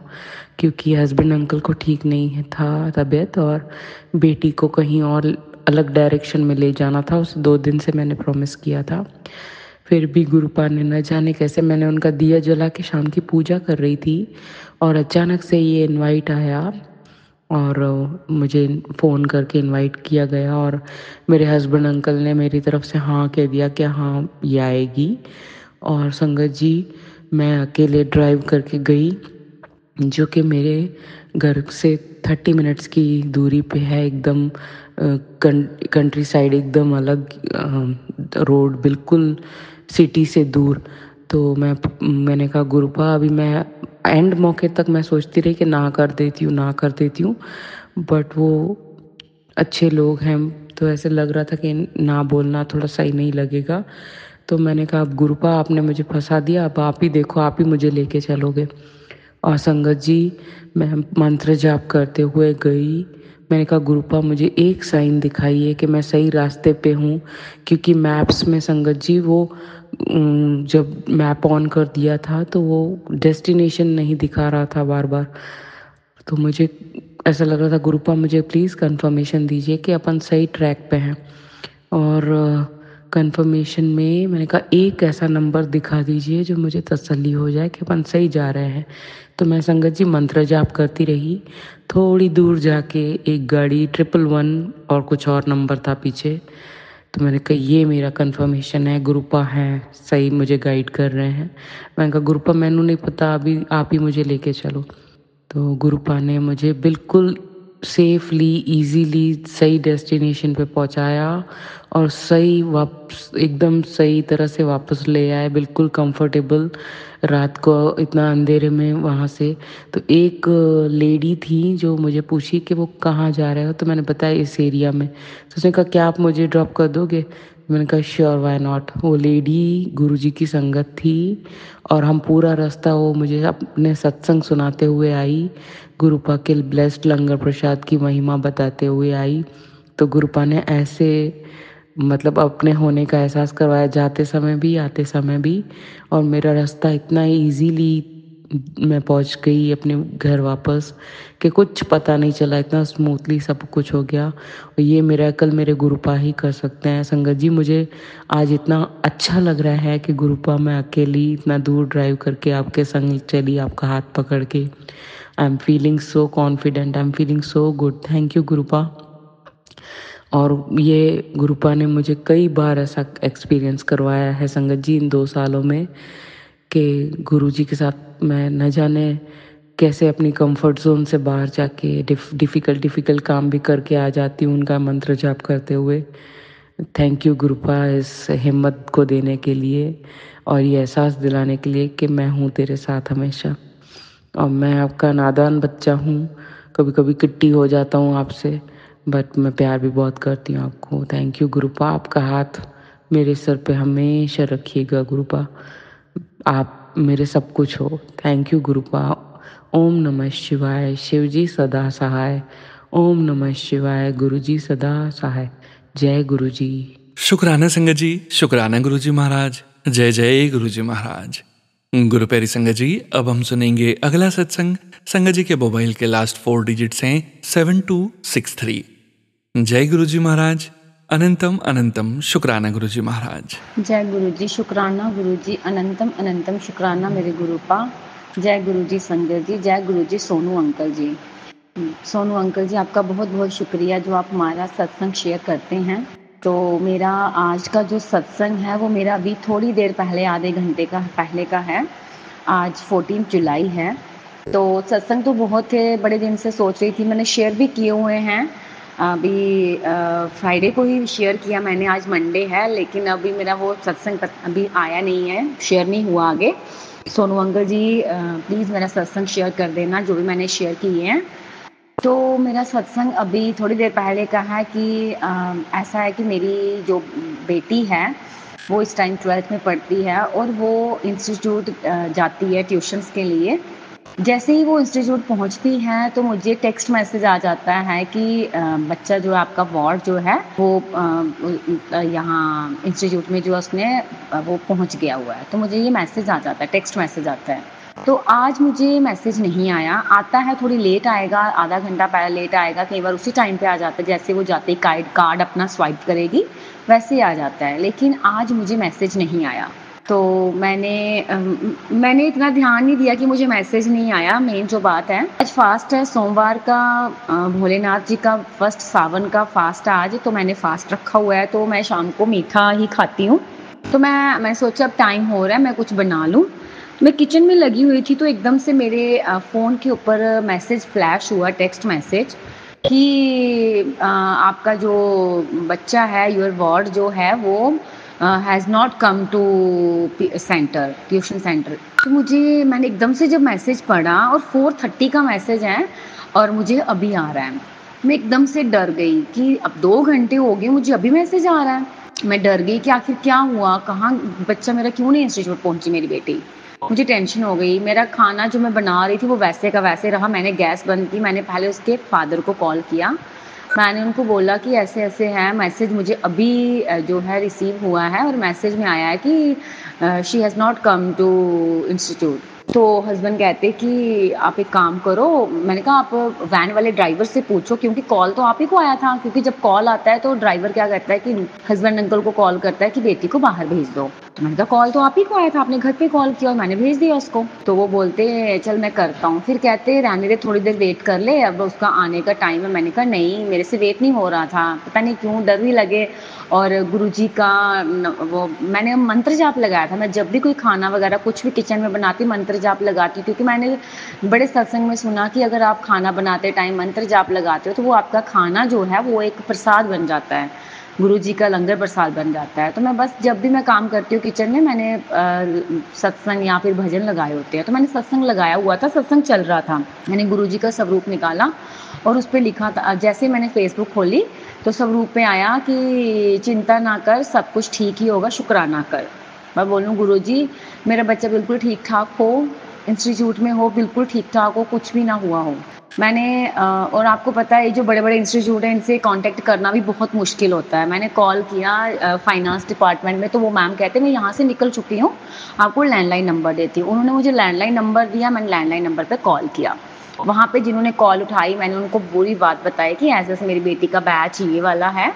क्योंकि हस्बैंड अंकल को ठीक नहीं था तबीयत और बेटी को कहीं और अलग डायरेक्शन में ले जाना था। उसे 2 दिन से मैंने प्रॉमिस किया था। फिर भी गुरुपा ने न जाने कैसे, मैंने उनका दिया जला के शाम की पूजा कर रही थी और अचानक से ये इनवाइट आया और मुझे फ़ोन करके इनवाइट किया गया और मेरे हस्बैंड अंकल ने मेरी तरफ से हाँ कह दिया कि हाँ ये आएगी। और संगत जी मैं अकेले ड्राइव करके गई जो कि मेरे घर से 30 मिनट्स की दूरी पे है, एकदम कंट्री साइड, एकदम अलग रोड, बिल्कुल सिटी से दूर। तो मैंने कहा गुरुपा अभी मैं एंड मौके तक मैं सोचती रही कि ना कर देती हूँ बट वो अच्छे लोग हैं तो ऐसे लग रहा था कि ना बोलना थोड़ा सही नहीं लगेगा। तो मैंने कहा अब गुरुपा आपने मुझे फंसा दिया, अब आप ही देखो, आप ही मुझे लेके चलोगे। और संगत जी मैं मंत्र जाप करते हुए गई। मैंने कहा गुरुपा मुझे एक साइन दिखाइए कि मैं सही रास्ते पे हूँ क्योंकि मैप्स में संगत जी वो जब मैप ऑन कर दिया था तो वो डेस्टिनेशन नहीं दिखा रहा था बार बार। तो मुझे ऐसा लग रहा था गुरुपा मुझे प्लीज़ कंफर्मेशन दीजिए कि अपन सही ट्रैक पे हैं। और कंफर्मेशन में मैंने कहा एक ऐसा नंबर दिखा दीजिए जो मुझे तसल्ली हो जाए कि अपन सही जा रहे हैं। तो मैं संगत जी मंत्र जाप करती रही। थोड़ी दूर जाके एक गाड़ी 111 और कुछ और नंबर था पीछे। तो मैंने कहा ये मेरा कंफर्मेशन है, गुरुपा हैं सही मुझे गाइड कर रहे हैं। मैंने कहा गुरुपा मैनू नहीं पता, अभी आप ही मुझे लेके चलो। तो गुरुपा ने मुझे बिल्कुल सेफली इजीली सही डेस्टिनेशन पे पहुंचाया और सही वापस एकदम सही तरह से वापस ले आए, बिल्कुल कंफर्टेबल। रात को इतना अंधेरे में वहाँ से तो एक लेडी थी जो मुझे पूछी कि वो कहाँ जा रहे हो, तो मैंने बताया इस एरिया में। तो उसने कहा क्या आप मुझे ड्रॉप कर दोगे? मैंने कहा श्योर व्हाई नॉट। वो लेडी गुरुजी की संगत थी और हम पूरा रास्ता वो मुझे अपने सत्संग सुनाते हुए आई, गुरुपा के ब्लेस्ड लंगर प्रसाद की महिमा बताते हुए आई। तो गुरुपा ने ऐसे मतलब अपने होने का एहसास करवाया जाते समय भी आते समय भी। और मेरा रास्ता इतना इजीली मैं पहुंच गई अपने घर वापस कि कुछ पता नहीं चला, इतना स्मूथली सब कुछ हो गया। और ये मिरेकल मेरे गुरुपा ही कर सकते हैं। संगत जी मुझे आज इतना अच्छा लग रहा है कि गुरुपा मैं अकेली इतना दूर ड्राइव करके आपके संग चली, आपका हाथ पकड़ के। I am feeling so confident, I am feeling so good. Thank you Gurupa. और ये गुरुपा ने मुझे कई बार ऐसा एक्सपीरियंस करवाया है संगत जी इन 2 सालों में कि गुरुजी के साथ मैं न जाने कैसे अपनी कंफर्ट जोन से बाहर जाके डिफ़िकल्ट काम भी करके आ जाती हूँ उनका मंत्र जाप करते हुए। थैंक यू गुरुपा इस हिम्मत को देने के लिए और ये एहसास दिलाने के लिए कि मैं हूँ तेरे साथ हमेशा। और मैं आपका नादान बच्चा हूँ, कभी कभी किट्टी हो जाता हूँ आपसे, बट मैं प्यार भी बहुत करती हूँ आपको। थैंक यू गुरुपा, आपका हाथ मेरे सर पे हमेशा रखिएगा गुरुपा, आप मेरे सब कुछ हो। Thank you गुरुपा। ओम नमः शिवाय। शिव जी सदा सहाय। ओम नमः शिवाय। गुरु जी सदा सहाय। जय गुरु जी। शुक्राना संगत जी, शुक्राना गुरु जी महाराज। जय जय गुरु जी महाराज। गुरु प्यारी संगत जी, अब हम सुनेंगे अगला सत्संग। संगत जी के मोबाइल के लास्ट 4 डिजिट्स हैं 7263। जय गुरु जी महाराज। अनंतम अनंतम शुक्राना गुरु जी महाराज। जय गुरु जी, शुक्राना गुरु जी, अनंतम अनंतम शुक्राना मेरे गुरुपा। जय गुरु जी संगत जी, जय गुरु जी सोनू अंकल जी। सोनू अंकल जी आपका बहुत बहुत शुक्रिया जो आप हमारा सत्संग शेयर करते हैं। तो मेरा आज का जो सत्संग है वो मेरा अभी थोड़ी देर पहले, आधे घंटे का पहले का है। आज 14 जुलाई है। तो सत्संग तो बहुत बड़े दिन से सोच रही थी, मैंने शेयर भी किए हुए हैं अभी फ्राइडे को ही शेयर किया मैंने, आज मंडे है, लेकिन अभी मेरा वो सत्संग अभी आया नहीं है, शेयर नहीं हुआ आगे। सोनू अंकल जी प्लीज़ मेरा सत्संग शेयर कर देना, जो भी मैंने शेयर किए हैं। तो मेरा सत्संग अभी थोड़ी देर पहले का है कि ऐसा है कि मेरी जो बेटी है वो इस टाइम 12th में पढ़ती है और वो इंस्टीट्यूट जाती है ट्यूशन्स के लिए। जैसे ही वो इंस्टीट्यूट पहुंचती है तो मुझे टेक्स्ट मैसेज आ जाता है कि बच्चा जो है आपका वार्ड जो है वो यहाँ इंस्टीट्यूट में जो उसने वो पहुंच गया हुआ है। तो मुझे ये मैसेज आ जाता है, टेक्स्ट मैसेज आता है। तो आज मुझे मैसेज नहीं आया, आता है थोड़ी लेट आएगा, आधा घंटा पहले लेट आएगा, कई बार उसी टाइम पे आ जाता है, जैसे वो जाते ही कार्ड अपना स्वाइप करेगी वैसे ही आ जाता है। लेकिन आज मुझे मैसेज नहीं आया। तो मैंने इतना ध्यान नहीं दिया कि मुझे मैसेज नहीं आया। मेन जो बात है, आज फास्ट है, सोमवार का भोलेनाथ जी का फर्स्ट सावन का फास्ट है आज, तो मैंने फास्ट रखा हुआ है। तो मैं शाम को मीठा ही खाती हूँ। तो मैं सोचा अब टाइम हो रहा है, मैं कुछ बना लूँ। मैं किचन में लगी हुई थी तो एकदम से मेरे फ़ोन के ऊपर मैसेज फ्लैश हुआ, टेक्स्ट मैसेज कि आपका जो बच्चा है, योर वार्ड जो है वो has not come to centre, tuition centre. तो मैंने एकदम से जब मैसेज पढ़ा और 4:30 का मैसेज है और मुझे अभी आ रहा है, मैं एकदम से डर गई कि अब 2 घंटे हो गए, मुझे अभी मैसेज आ रहा है। मैं डर गई कि आखिर क्या हुआ, कहाँ बच्चा मेरा क्यों नहीं इंस्टीट्यूट पहुंची मेरी बेटी। मुझे टेंशन हो गई। मेरा खाना जो मैं बना रही थी वो वैसे का वैसे रहा। मैंने गैस बंद की, मैंने पहले उसके फादर को कॉल किया, मैंने उनको बोला कि ऐसे ऐसे है, मैसेज मुझे अभी जो है रिसीव हुआ है और मैसेज में आया है कि she has not come to institute. तो हस्बैंड कहते कि आप एक काम करो, मैंने कहा आप वैन वाले ड्राइवर से पूछो, क्योंकि कॉल तो आप ही को आया था। क्योंकि जब कॉल आता है तो ड्राइवर क्या करता है कि हस्बैंड अंकल को कॉल करता है कि बेटी को बाहर भेज दो। तो मैंने कहा कॉल तो आप ही को आया था, आपने घर पे कॉल किया और मैंने भेज दिया उसको। तो वो बोलते चल मैं करता हूँ। फिर कहते रहने दे, थोड़ी देर वेट कर ले, अब उसका आने का टाइम है। मैंने कहा नहीं, मेरे से वेट नहीं हो रहा था, पता नहीं क्यों डर भी लगे। और गुरुजी का वो मैंने मंत्र जाप लगाया था। मैं जब भी कोई खाना वगैरह कुछ भी किचन में बनाती मंत्र जाप लगाती, क्योंकि मैंने बड़े सत्संग में सुना कि अगर आप खाना बनाते टाइम मंत्र जाप लगाते हो तो वो आपका खाना जो है वो एक प्रसाद बन जाता है, गुरुजी का लंगर प्रसाद बन जाता है। तो मैं बस जब भी मैं काम करती हूँ किचन में, मैंने सत्संग या फिर भजन लगाए होते हैं। तो मैंने सत्संग लगाया हुआ था, सत्संग चल रहा था, मैंने गुरुजी का स्वरूप निकाला और उस पर लिखा था। जैसे मैंने फेसबुक खोली तो स्वरूप पे आया कि चिंता ना कर, सब कुछ ठीक ही होगा, शुक्राना कर। मैं बोलूँ गुरुजी मेरा बच्चा बिल्कुल ठीक ठाक हो, इंस्टीट्यूट में हो, बिल्कुल ठीक ठाक हो, कुछ भी ना हुआ हो। मैंने और आपको पता है जो बड़े बड़े इंस्टीट्यूट हैं इनसे कांटेक्ट करना भी बहुत मुश्किल होता है। मैंने कॉल किया फाइनेंस डिपार्टमेंट में, तो वो मैम कहते मैं यहाँ से निकल चुकी हूँ, आपको लैंडलाइन नंबर देती हूँ। उन्होंने मुझे लैंडलाइन नंबर दिया, मैंने लैंडलाइन नंबर पर कॉल किया। वहाँ पे जिन्होंने कॉल उठाई मैंने उनको पूरी बात बताई कि ऐसे ऐसे मेरी बेटी का बैच ये वाला है,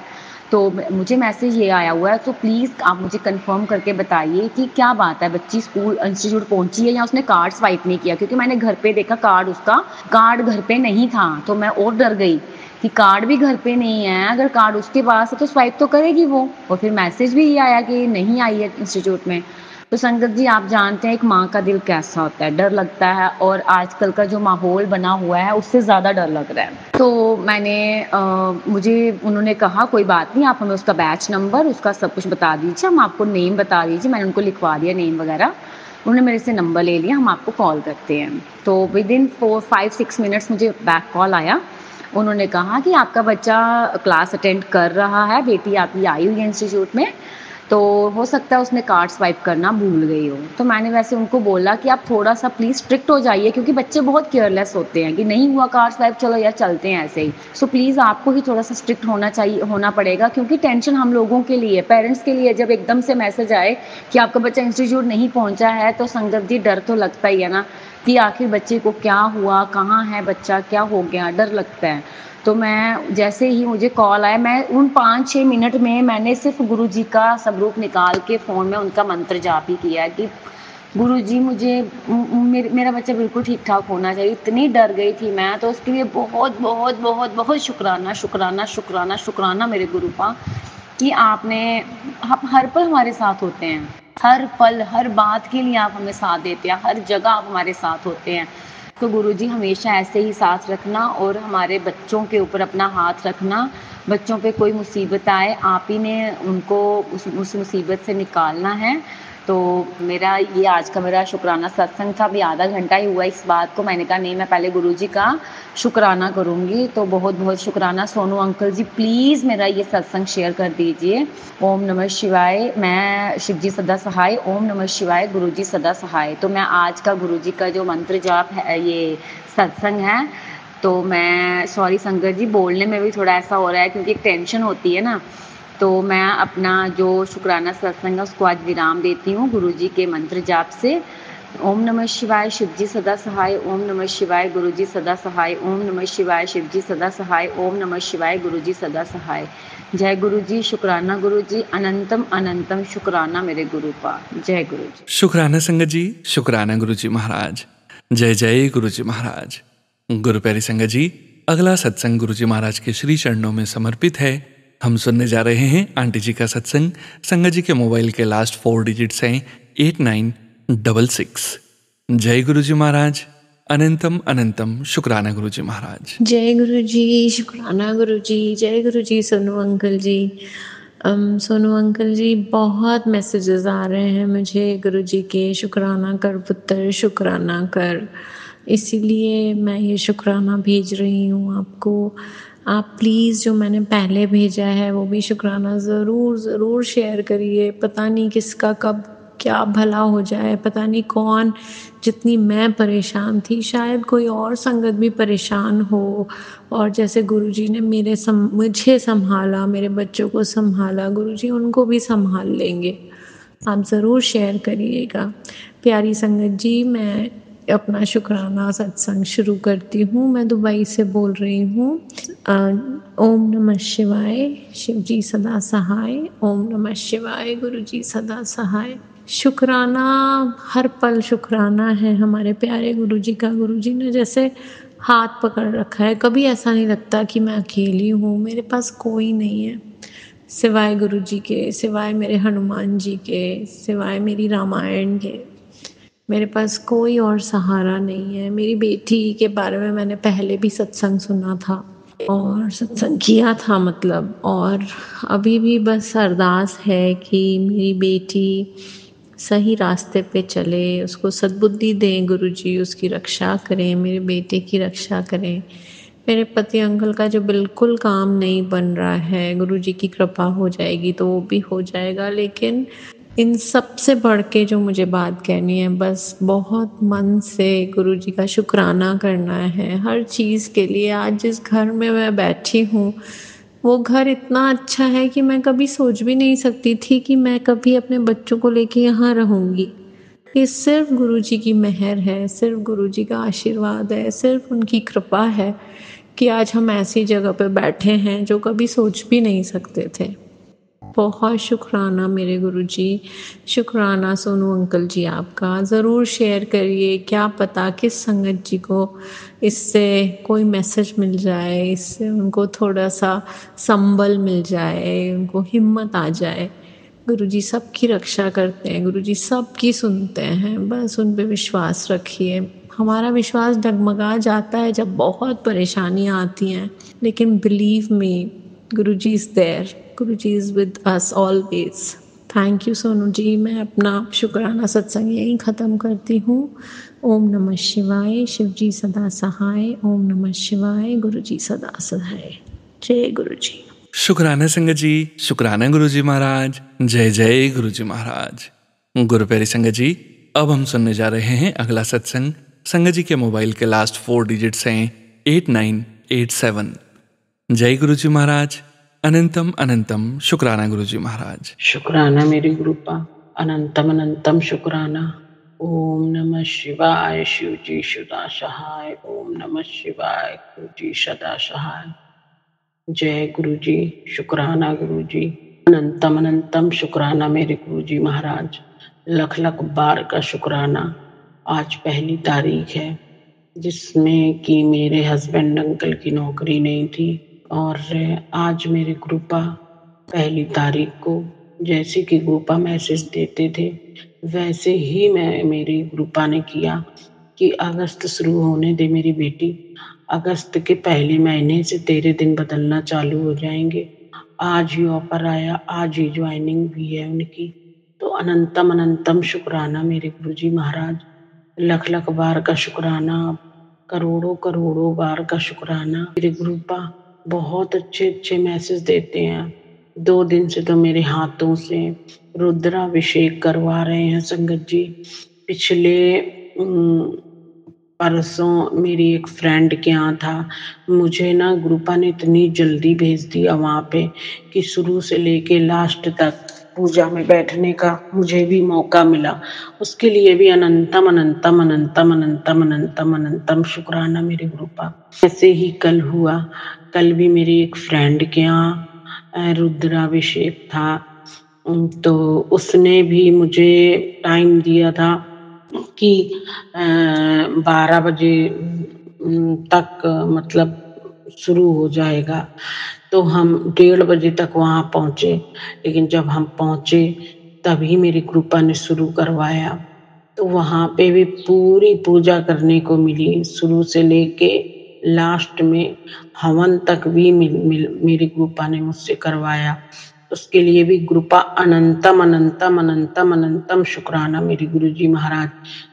तो मुझे मैसेज ये आया हुआ है, तो प्लीज़ आप मुझे कंफर्म करके बताइए कि क्या बात है, बच्ची स्कूल इंस्टीट्यूट पहुंची है या उसने कार्ड स्वाइप नहीं किया। क्योंकि मैंने घर पे देखा कार्ड घर पे नहीं था, तो मैं और डर गई कि कार्ड भी घर पे नहीं है, अगर कार्ड उसके पास है तो स्वाइप तो करेगी वो। और फिर मैसेज भी ये आया कि नहीं आई है इंस्टीट्यूट में। तो संगत जी आप जानते हैं एक माँ का दिल कैसा होता है, डर लगता है, और आजकल का जो माहौल बना हुआ है उससे ज़्यादा डर लग रहा है। तो मुझे उन्होंने कहा कोई बात नहीं, आप हमें उसका बैच नंबर उसका सब कुछ बता दीजिए, हम आपको नेम बता दीजिए। मैंने उनको लिखवा दिया नेम वगैरह, उन्होंने मेरे से नंबर ले लिया, हम आपको कॉल करते हैं। तो विदिन 4-5-6 मिनट्स मुझे बैक कॉल आया। उन्होंने कहा कि आपका बच्चा क्लास अटेंड कर रहा है, बेटी आपकी आई हुई है इंस्टीट्यूट में, तो हो सकता है उसने कार्ड स्वाइप करना भूल गई हो। तो मैंने वैसे उनको बोला कि आप थोड़ा सा प्लीज़ स्ट्रिक्ट हो जाइए, क्योंकि बच्चे बहुत केयरलेस होते हैं कि नहीं हुआ कार्ड स्वाइप, चलो यार चलते हैं ऐसे ही। सो प्लीज़ आपको ही थोड़ा सा स्ट्रिक्ट होना पड़ेगा, क्योंकि टेंशन हम लोगों के लिए, पेरेंट्स के लिए, जब एकदम से मैसेज आए कि आपका बच्चा इंस्टीट्यूट नहीं पहुँचा है तो संगत जी डर तो लगता ही है ना कि आखिर बच्चे को क्या हुआ, कहाँ है बच्चा, क्या हो गया, डर लगता है। तो मैं जैसे ही मुझे कॉल आया, मैं उन 5-6 मिनट में मैंने सिर्फ गुरुजी का स्वरूप निकाल के फ़ोन में उनका मंत्र जाप ही किया कि गुरुजी मेरा बच्चा बिल्कुल ठीक ठाक होना चाहिए। इतनी डर गई थी मैं, तो उसके लिए बहुत बहुत बहुत बहुत शुक्राना शुक्राना शुक्राना शुक्राना मेरे गुरुपा कि आपने हर पल हमारे साथ होते हैं, हर पल हर बात के लिए आप हमें साथ देते हैं, हर जगह आप हमारे साथ होते हैं। तो गुरुजी हमेशा ऐसे ही साथ रखना और हमारे बच्चों के ऊपर अपना हाथ रखना। बच्चों पे कोई मुसीबत आए, आप ही ने उनको उस मुसीबत से निकालना है। तो मेरा ये आज का मेरा शुक्राना सत्संग था। अभी आधा घंटा ही हुआ इस बात को, मैंने कहा नहीं मैं पहले गुरुजी का शुक्राना करूँगी। तो बहुत बहुत शुक्राना सोनू अंकल जी, प्लीज़ मेरा ये सत्संग शेयर कर दीजिए। ओम नमः शिवाय। मैं शिवजी सदा सहाय। ओम नमः शिवाय। गुरुजी सदा सहाय। तो मैं आज का गुरुजी का जो मंत्र जाप है, ये सत्संग है, तो मैं सॉरी संगत जी, बोलने में भी थोड़ा ऐसा हो रहा है क्योंकि एक टेंशन होती है ना। तो मैं अपना जो शुक्राना सत्संग है उसको आज विराम देती हूँ गुरुजी के मंत्र जाप से। ओम नमः शिवाय शिवजी सदा सहाय। ओम नमः शिवाय गुरुजी सदा सहाय। ओम नमः शिवाय शिवजी सदा सहाय। ओम नमः शिवाय गुरुजी सदा सहाय। जय गुरुजी। शुक्राना गुरुजी। अनंतम अनंतम शुक्राना मेरे गुरुपा। जय गुरुजी। शुक्राना संगत जी, शुक्राना गुरुजी महाराज। जय जय गुरुजी महाराज। गुरु प्यारी संगत जी, अगला सत्संग गुरुजी महाराज के श्री चरणों में समर्पित है। हम सुनने जा रहे हैं आंटी जी का सत्संग। संगत जी के मोबाइल के लास्ट 4 डिजिट्स हैं 8966। जय गुरुजी महाराज। अनंतम अनंतम शुक्राना गुरुजी महाराज। जय गुरुजी। शुक्राना गुरुजी। जय गुरुजी। सोनू अंकल जी, सोनू अंकल जी, बहुत मैसेजेस आ रहे हैं मुझे गुरुजी के, शुक्राना कर पुत्र, शुक्राना कर। इसीलिए मैं ये शुक्राना भेज रही हूँ आपको। आप प्लीज़ जो मैंने पहले भेजा है वो भी शुक्राना ज़रूर शेयर करिए। पता नहीं किसका कब क्या भला हो जाए, पता नहीं कौन। जितनी मैं परेशान थी शायद कोई और संगत भी परेशान हो, और जैसे गुरुजी ने मुझे संभाला, मेरे बच्चों को संभाला, गुरुजी उनको भी संभाल लेंगे। आप ज़रूर शेयर करिएगा। प्यारी संगत जी, मैं अपना शुक्राना सत्संग शुरू करती हूँ। मैं दुबई से बोल रही हूँ। ओम नमः शिवाय शिवजी सदा सहाय। ओम नमः शिवाय गुरुजी सदा सहाय। शुक्राना, हर पल शुक्राना है हमारे प्यारे गुरुजी का। गुरुजी ने जैसे हाथ पकड़ रखा है। कभी ऐसा नहीं लगता कि मैं अकेली हूँ, मेरे पास कोई नहीं है सिवाय गुरुजी के, सिवाय मेरे हनुमान जी के, सिवाय मेरी रामायण के। मेरे पास कोई और सहारा नहीं है। मेरी बेटी के बारे में मैंने पहले भी सत्संग सुना था और सत्संग किया था मतलब, और अभी भी बस अरदास है कि मेरी बेटी सही रास्ते पे चले, उसको सद्बुद्धि दें गुरुजी, उसकी रक्षा करें, मेरे बेटे की रक्षा करें। मेरे पति अंकल का जो बिल्कुल काम नहीं बन रहा है, गुरुजी की कृपा हो जाएगी तो वो भी हो जाएगा। लेकिन इन सब से बढ़ के जो मुझे बात कहनी है, बस बहुत मन से गुरुजी का शुक्राना करना है हर चीज़ के लिए। आज जिस घर में मैं बैठी हूँ वो घर इतना अच्छा है कि मैं कभी सोच भी नहीं सकती थी कि मैं कभी अपने बच्चों को लेके यहाँ रहूँगी। ये सिर्फ गुरुजी की मेहर है, सिर्फ गुरुजी का आशीर्वाद है, सिर्फ उनकी कृपा है कि आज हम ऐसी जगह पे बैठे हैं जो कभी सोच भी नहीं सकते थे। बहुत शुक्राना मेरे गुरुजी। शुक्राना सोनू अंकल जी आपका। ज़रूर शेयर करिए, क्या पता किस संगत जी को इससे कोई मैसेज मिल जाए, इससे उनको थोड़ा सा संबल मिल जाए, उनको हिम्मत आ जाए। गुरुजी सबकी रक्षा करते हैं, गुरुजी सबकी सुनते हैं, बस उन पे विश्वास रखिए। हमारा विश्वास डगमगा जाता है जब बहुत परेशानियाँ आती हैं, लेकिन believe me, Guruji is there, Guruji is with us always. Thank you Sonu ji. मैं अपना शुक्राना सत्संग यहीं ख़त्म करती हूँ। ओम नमः शिवाय शिवजी सदा सहाय। ओम नमः शिवाय गुरुजी सदा सहाय। जय गुरुजी। शुक्राना संगत जी, शुक्राना गुरुजी महाराज। जय जय गुरुजी महाराज। गुरु प्यारी संगत जी, अब हम सुनने जा रहे हैं अगला सत्संग। संगत जी के मोबाइल के लास्ट 4 डिजिट्स हैं 8987। जय गुरुजी महाराज। अनंतम अनंतम शुक्राना गुरुजी महाराज। शुक्राना मेरी गुरुपा। अनंतम अनंतम शुक्राना। ओम नमः शिवाय शिवजी सदा सहाय। ओम नमः शिवाय गुरुजी सदा सहाय। जय गुरुजी। शुक्राना गुरुजी। अनंतम अनंतम शुक्राना मेरे गुरुजी महाराज। लख लख बार का शुक्राना। आज पहली तारीख है जिसमें कि मेरे हस्बैंड अंकल की नौकरी नहीं थी, और आज मेरे गुरुपा पहली तारीख को जैसे कि गुरुपा मैसेज देते थे वैसे ही मेरी गुरुपा ने किया कि अगस्त शुरू होने दे मेरी बेटी, अगस्त के पहले महीने से तेरे दिन बदलना चालू हो जाएंगे। आज ही ऑफर आया, आज ही ज्वाइनिंग भी है उनकी। तो अनंतम अनंतम शुक्राना मेरे गुरुजी महाराज, लख लख बार का शुक्राना, करोड़ों करोड़ों बार का शुक्राना। मेरे गुरुपा बहुत अच्छे अच्छे मैसेज देते हैं। 2 दिन से तो मेरे हाथों से रुद्राभिषेक करवा रहे हैं संगत जी। पिछले परसों मेरी एक फ्रेंड के यहाँ था, मुझे ना गुरुपा ने इतनी जल्दी भेज दिया वहाँ पे कि शुरू से लेके लास्ट तक पूजा में बैठने का मुझे भी मौका मिला। उसके लिए भी अनंतम अनंतम अनंतम अनंतम अनंतम अनंतम शुक्राना मेरे गुरुपा। ऐसे ही कल हुआ, कल भी मेरी एक फ्रेंड के यहाँ रुद्राभिषेक था, तो उसने भी मुझे टाइम दिया था कि 12 बजे तक मतलब शुरू हो जाएगा। तो हम 1:30 बजे तक वहाँ पहुँचे, लेकिन जब हम पहुँचे तभी मेरी कृपा ने शुरू करवाया। तो वहाँ पे भी पूरी पूजा करने को मिली, शुरू से लेके लास्ट में हवन तक भी मेरी कृपा ने मुझसे करवाया। उसके लिए भी कृपा अनंतम अनंतम अनंतम अनंतम शुक्राना मेरी गुरुजी महाराज।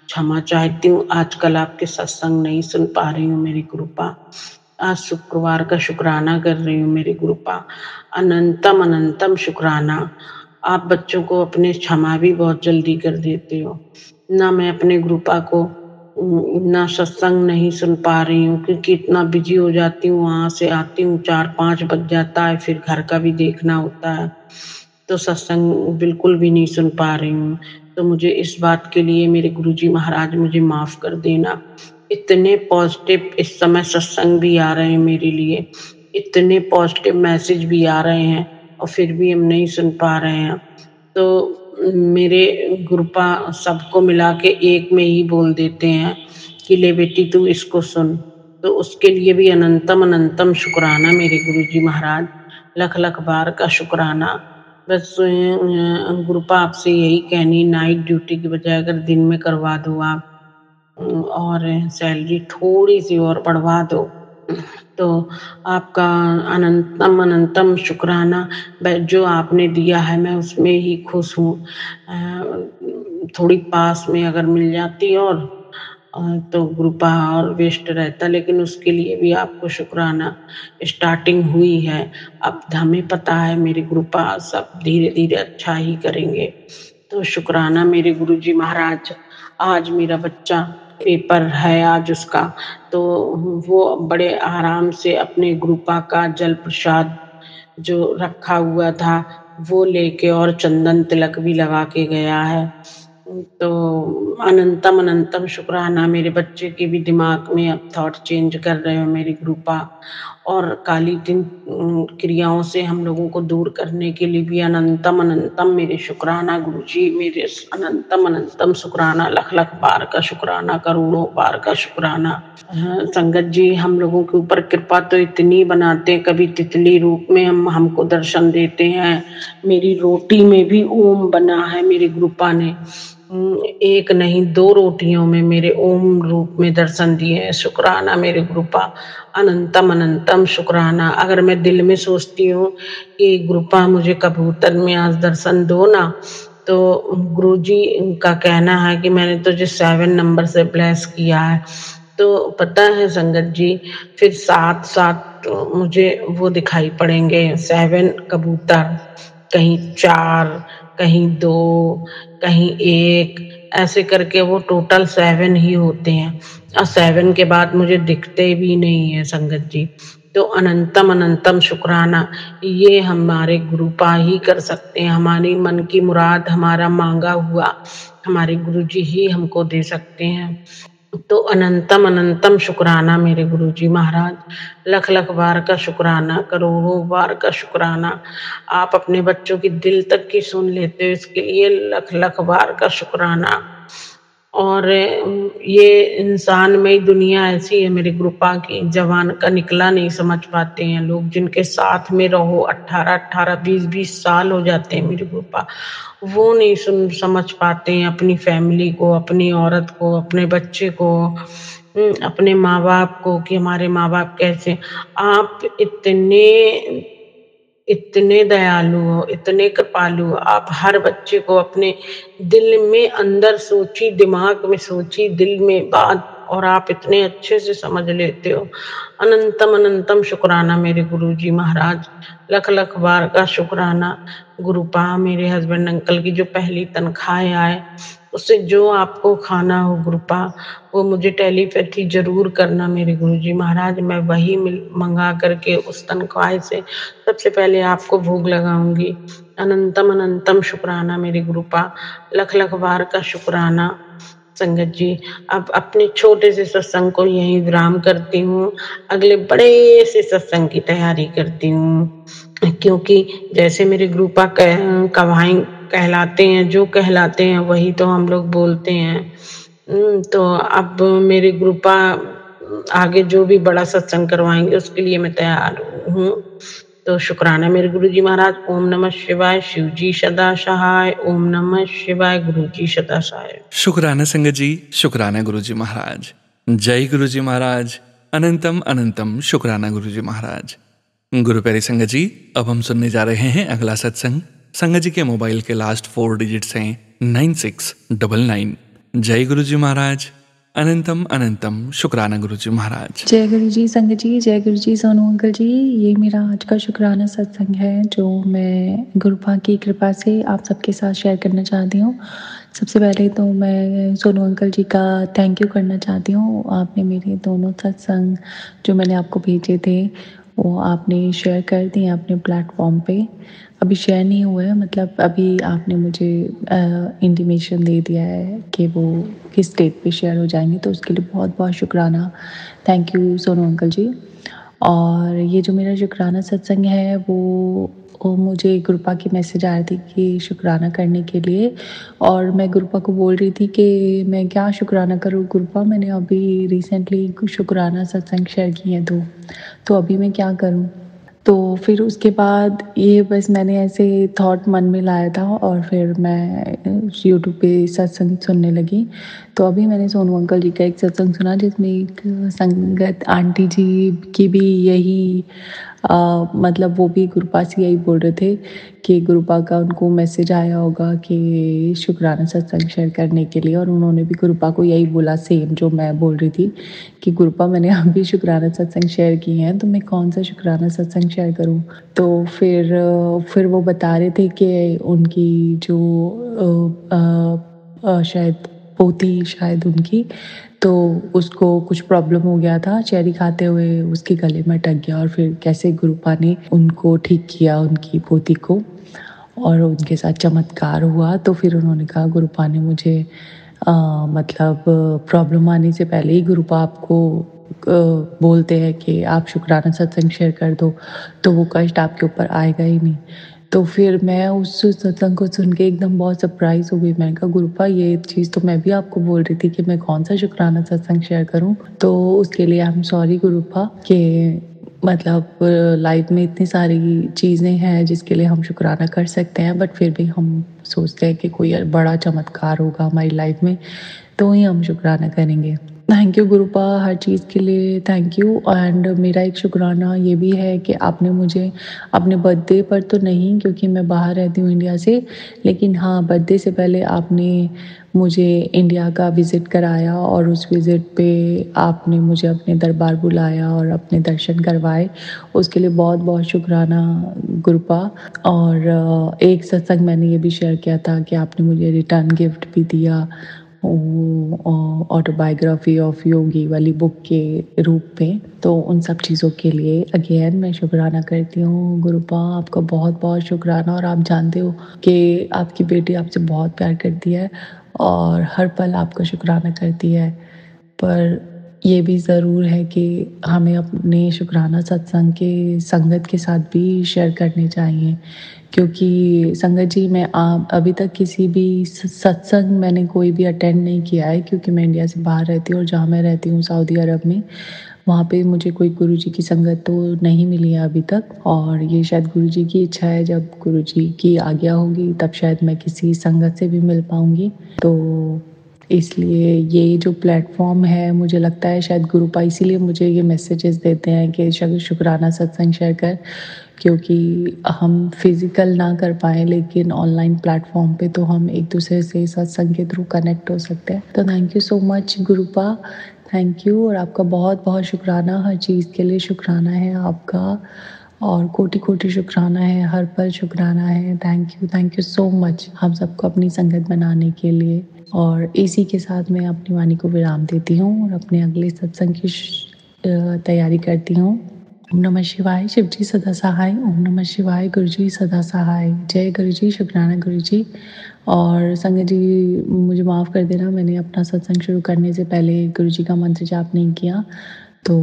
क्षमा चाहती हूँ, आजकल आपके सत्संग नहीं सुन पा रही हूँ मेरी कृपा। आज शुक्रवार का शुक्राना कर रही हूँ मेरी कृपा। अनंतम अनंतम शुक्राना। आप बच्चों को अपने क्षमा भी बहुत जल्दी कर देते हो। ना मैं अपने कृपा को ना सत्संग नहीं सुन पा रही हूँ, क्योंकि इतना बिजी हो जाती हूँ। वहां से आती हूँ 4-5 बज जाता है, फिर घर का भी देखना होता है, तो सत्संग बिल्कुल भी नहीं सुन पा रही हूँ। तो मुझे इस बात के लिए मेरे गुरुजी महाराज मुझे माफ कर देना। इतने पॉजिटिव इस समय सत्संग भी आ रहे हैं मेरे लिए, इतने पॉजिटिव मैसेज भी आ रहे हैं, और फिर भी हम नहीं सुन पा रहे हैं। तो मेरे गुरुपा सबको मिला के एक में ही बोल देते हैं कि ले बेटी तू इसको सुन। तो उसके लिए भी अनंतम अनंतम शुक्राना मेरे गुरुजी महाराज, लख लख बार का शुक्राना। बस गुरुपा आपसे यही कहनी, नाइट ड्यूटी की बजाय अगर दिन में करवा दो आप, और सैलरी थोड़ी सी और बढ़वा दो, तो आपका अनंतम अनंतम शुक्राना। जो आपने दिया है मैं उसमें ही खुश हूँ। थोड़ी पास में अगर मिल जाती और तो ग्रुपा और वेस्ट रहता, लेकिन उसके लिए भी आपको शुक्राना। स्टार्टिंग हुई है, अब हमें पता है मेरे ग्रुपा सब धीरे धीरे अच्छा ही करेंगे। तो शुक्राना मेरे गुरुजी महाराज। आज मेरा बच्चा पेपर है आज उसका, तो वो बड़े आराम से अपने ग्रुपा का जल प्रसाद जो रखा हुआ था वो लेके और चंदन तिलक भी लगा के गया है। तो अनंतम अनंतम शुक्राना। मेरे बच्चे के भी दिमाग में अब थॉट चेंज कर रहे हो मेरी कृपा, और काली तीन क्रियाओं से हम लोगों को दूर करने के लिए भी अनंतम अनंतम मेरे शुक्राना गुरुजी। मेरे अनंतम अनंतम शुक्राना, लख लख बार का शुक्राना, करोड़ों बार का शुक्राना। संगत जी, हम लोगों के ऊपर कृपा तो इतनी बनाते हैं, कभी तितली रूप में हमको दर्शन देते हैं। मेरी रोटी में भी ओम बना है मेरी कृपा ने, एक नहीं 2 रोटियों में मेरे ओम रूप में दर्शन दिए हैं। शुक्राना मेरे कृपा, अनंतम अनंतम शुक्राना। अगर मैं दिल में सोचती हूँ कि कृपा मुझे कबूतर में आज दर्शन दो ना, तो गुरुजी का कहना है कि मैंने तुझे 7 नंबर से ब्लेस किया है। तो पता है संगत जी, फिर 7 मुझे वो दिखाई पड़ेंगे 7 कबूतर, कहीं 4, कहीं 2, कहीं 1, ऐसे करके वो टोटल 7 ही होते हैं, और 7 के बाद मुझे दिखते भी नहीं है संगत जी। तो अनंतम अनंतम शुक्राना। ये हमारे गुरुपा ही कर सकते हैं। हमारी मन की मुराद, हमारा मांगा हुआ हमारे गुरुजी ही हमको दे सकते हैं। तो अनंतम अनंतम शुक्राना मेरे गुरुजी महाराज, लख लख बार का शुक्राना, करोड़ों बार का शुक्राना। आप अपने बच्चों की दिल तक की सुन लेते हो, इसके लिए लख लख बार का शुक्राना। और ये इंसानमय दुनिया ऐसी है मेरे गुरुपा की, जवान का निकला नहीं समझ पाते हैं लोग। जिनके साथ में रहो 18-18 20-20 साल हो जाते हैं मेरे गुरुपा, वो नहीं समझ पाते हैं अपनी फैमिली को, अपनी औरत को, अपने बच्चे को, अपने माँ बाप को, कि हमारे माँ बाप कैसे। आप इतने दयालु हो, इतने कृपालु हो। आप हर बच्चे को अपने दिल में अंदर सोची, दिमाग में सोची, दिल में बात, और आप इतने अच्छे से समझ लेते हो। अनंतम अनंतम शुक्राना मेरे गुरुजी महाराज, लख लख बार का शुक्राना। गुरुपा मेरे हस्बैंड अंकल की जो पहली तनख्वाह आए, उससे जो आपको खाना हो गुरुपा, वो मुझे टेलीपैथी जरूर करना मेरे गुरुजी महाराज। मैं वही मंगा करके उस तनख्वाह से सबसे पहले आपको भोग लगाऊंगी। अनंतम अनंतम शुक्राना मेरे गुरुपा, लख लख बार का शुक्राना। संगत जी, अब अपने छोटे से सत्संग को यहीं विराम करती हूँ। अगले बड़े से सत्संग की तैयारी करती हूँ, क्योंकि जैसे मेरे गुरुपा कवाई कहलाते हैं, जो कहलाते हैं वही तो हम लोग बोलते हैं। तो अब मेरे गुरुपा आगे जो भी बड़ा सत्संग करवाएंगे उसके लिए मैं तैयार हूँ। तो शुक्राना मेरे गुरुजी महाराज। ओम नमः शिवाय, शिव जी सदा सहाय। ओम नमः शिवाय, गुरु जी सदा सहाय। शुक्राना संगत जी, शुक्राना गुरुजी महाराज। जय गुरुजी महाराज। अनंतम अनंतम शुक्राना गुरुजी महाराज। गुरु प्यारी संगत जी, अब हम सुनने जा रहे हैं अगला सत्संग। संगत जी के मोबाइल के लास्ट 4 डिजिट्स हैं 9699। जय गुरुजी महाराज। अनंतम अनंतम शुक्राना गुरुजी महाराज। जय गुरु जी संगत जी, जय गुरु जी सोनू अंकल जी। ये मेरा आज का शुक्राना सत्संग है जो मैं गुरुपा की कृपा से आप सबके साथ शेयर करना चाहती हूँ। सबसे पहले तो मैं सोनू अंकल जी का थैंक यू करना चाहती हूँ। आपने मेरे दोनों सत्संग जो मैंने आपको भेजे थे वो आपने शेयर कर दिए अपने प्लेटफॉर्म पे। अभी शेयर नहीं हुआ है, मतलब अभी आपने मुझे इंटीमेशन दे दिया है कि वो किस स्टेट पे शेयर हो जाएंगे, तो उसके लिए बहुत बहुत शुक्राना। थैंक यू सोनू अंकल जी। और ये जो मेरा शुक्राना सत्संग है वो मुझे गुरुपा की मैसेज आ रही थी कि शुक्राना करने के लिए, और मैं गुरुपा को बोल रही थी कि मैं क्या शुक्राना करूँ गुरुपा, मैंने अभी रिसेंटली शुक्राना सत्संग शेयर किए हैं तो अभी मैं क्या करूँ। तो फिर उसके बाद ये बस मैंने ऐसे थॉट मन में लाया था और फिर मैं यूट्यूब पे सत्संग सुनने लगी। तो अभी मैंने सोनू अंकल जी का एक सत्संग सुना जिसमें एक संगत आंटी जी की भी यही मतलब वो भी गुरुपा से यही बोल रहे थे कि गुरुपा का उनको मैसेज आया होगा कि शुक्राना सत्संग शेयर करने के लिए, और उन्होंने भी गुरुपा को यही बोला सेम जो मैं बोल रही थी कि गुरुपा मैंने अभी शुक्राना सत्संग शेयर किए हैं तो मैं कौन सा शुक्राना सत्संग शेयर करूं। तो फिर वो बता रहे थे कि उनकी जो शायद पोती शायद उनकी, तो उसको कुछ प्रॉब्लम हो गया था, चेरी खाते हुए उसके गले में अटक गया, और फिर कैसे गुरुपा ने उनको ठीक किया उनकी पोती को और उनके साथ चमत्कार हुआ। तो फिर उन्होंने कहा गुरुपा ने मुझे मतलब प्रॉब्लम आने से पहले ही गुरुपा आपको बोलते हैं कि आप शुक्राना सत्संग शेयर कर दो तो वो कष्ट आपके ऊपर आएगा ही नहीं। तो फिर मैं उस सत्संग को सुन के एकदम बहुत सरप्राइज़ हो गई। मैंने कहा गुरुपा ये चीज़ तो मैं भी आपको बोल रही थी कि मैं कौन सा शुक्राना सत्संग शेयर करूं, तो उसके लिए आई एम सॉरी गुरुपा कि मतलब लाइफ में इतनी सारी चीज़ें हैं जिसके लिए हम शुक्राना कर सकते हैं, बट फिर भी हम सोचते हैं कि कोई बड़ा चमत्कार होगा हमारी लाइफ में तो ही हम शुक्राना करेंगे। थैंक यू गुरुपा हर चीज़ के लिए, थैंक यू। एंड मेरा एक शुक्राना ये भी है कि आपने मुझे अपने बर्थडे पर तो नहीं, क्योंकि मैं बाहर रहती हूँ इंडिया से, लेकिन हाँ बर्थडे से पहले आपने मुझे इंडिया का विज़िट कराया और उस विज़िट पे आपने मुझे अपने दरबार बुलाया और अपने दर्शन करवाए, उसके लिए बहुत बहुत शुक्राना गुरुपा। और एक सत्संग मैंने ये भी शेयर किया था कि आपने मुझे रिटर्न गिफ्ट भी दिया ऑटोबायोग्राफी ऑफ योगी वाली बुक के रूप में। तो उन सब चीज़ों के लिए अगेन मैं शुक्राना करती हूँ गुरुपा, आपका बहुत बहुत शुक्राना। और आप जानते हो कि आपकी बेटी आपसे बहुत प्यार करती है और हर पल आपका शुक्राना करती है, पर ये भी ज़रूर है कि हमें अपने शुक्राना सत्संग के संगत के साथ भी शेयर करने चाहिए, क्योंकि संगत जी मैं अभी तक किसी भी सत्संग मैंने कोई भी अटेंड नहीं किया है, क्योंकि मैं इंडिया से बाहर रहती हूँ और जहाँ मैं रहती हूँ सऊदी अरब में, वहाँ पे मुझे कोई गुरुजी की संगत तो नहीं मिली है अभी तक। और ये शायद गुरुजी की इच्छा है, जब गुरुजी की आज्ञा होगी तब शायद मैं किसी संगत से भी मिल पाऊँगी। तो इसलिए ये जो प्लेटफॉर्म है, मुझे लगता है शायद गुरुपा इसीलिए मुझे ये मैसेजेस देते हैं कि शुक्राना सत्संग शेयर कर, क्योंकि हम फिज़िकल ना कर पाएँ लेकिन ऑनलाइन प्लेटफॉर्म पे तो हम एक दूसरे से सत्संग के थ्रू कनेक्ट हो सकते हैं। तो thank you so much गुरुपा, thank you. और आपका बहुत बहुत शुक्राना, हर चीज़ के लिए शुक्राना है आपका, और कोटि कोटि शुक्राना है, हर पल शुक्राना है। थैंक यू सो मच हम सबको अपनी संगत बनाने के लिए। और इसी के साथ मैं अपनी वाणी को विराम देती हूँ और अपने अगले सत्संग की तैयारी करती हूँ। ओम नमः शिवाय, शिव जी सदा सहाय। ओम नमः शिवाय, गुरु जी सदा सहाय। जय गुरु जी, शुक्राना गुरु जी। और संगत जी मुझे माफ़ कर देना, मैंने अपना सत्संग शुरू करने से पहले गुरु जी का मंत्र जाप नहीं किया, तो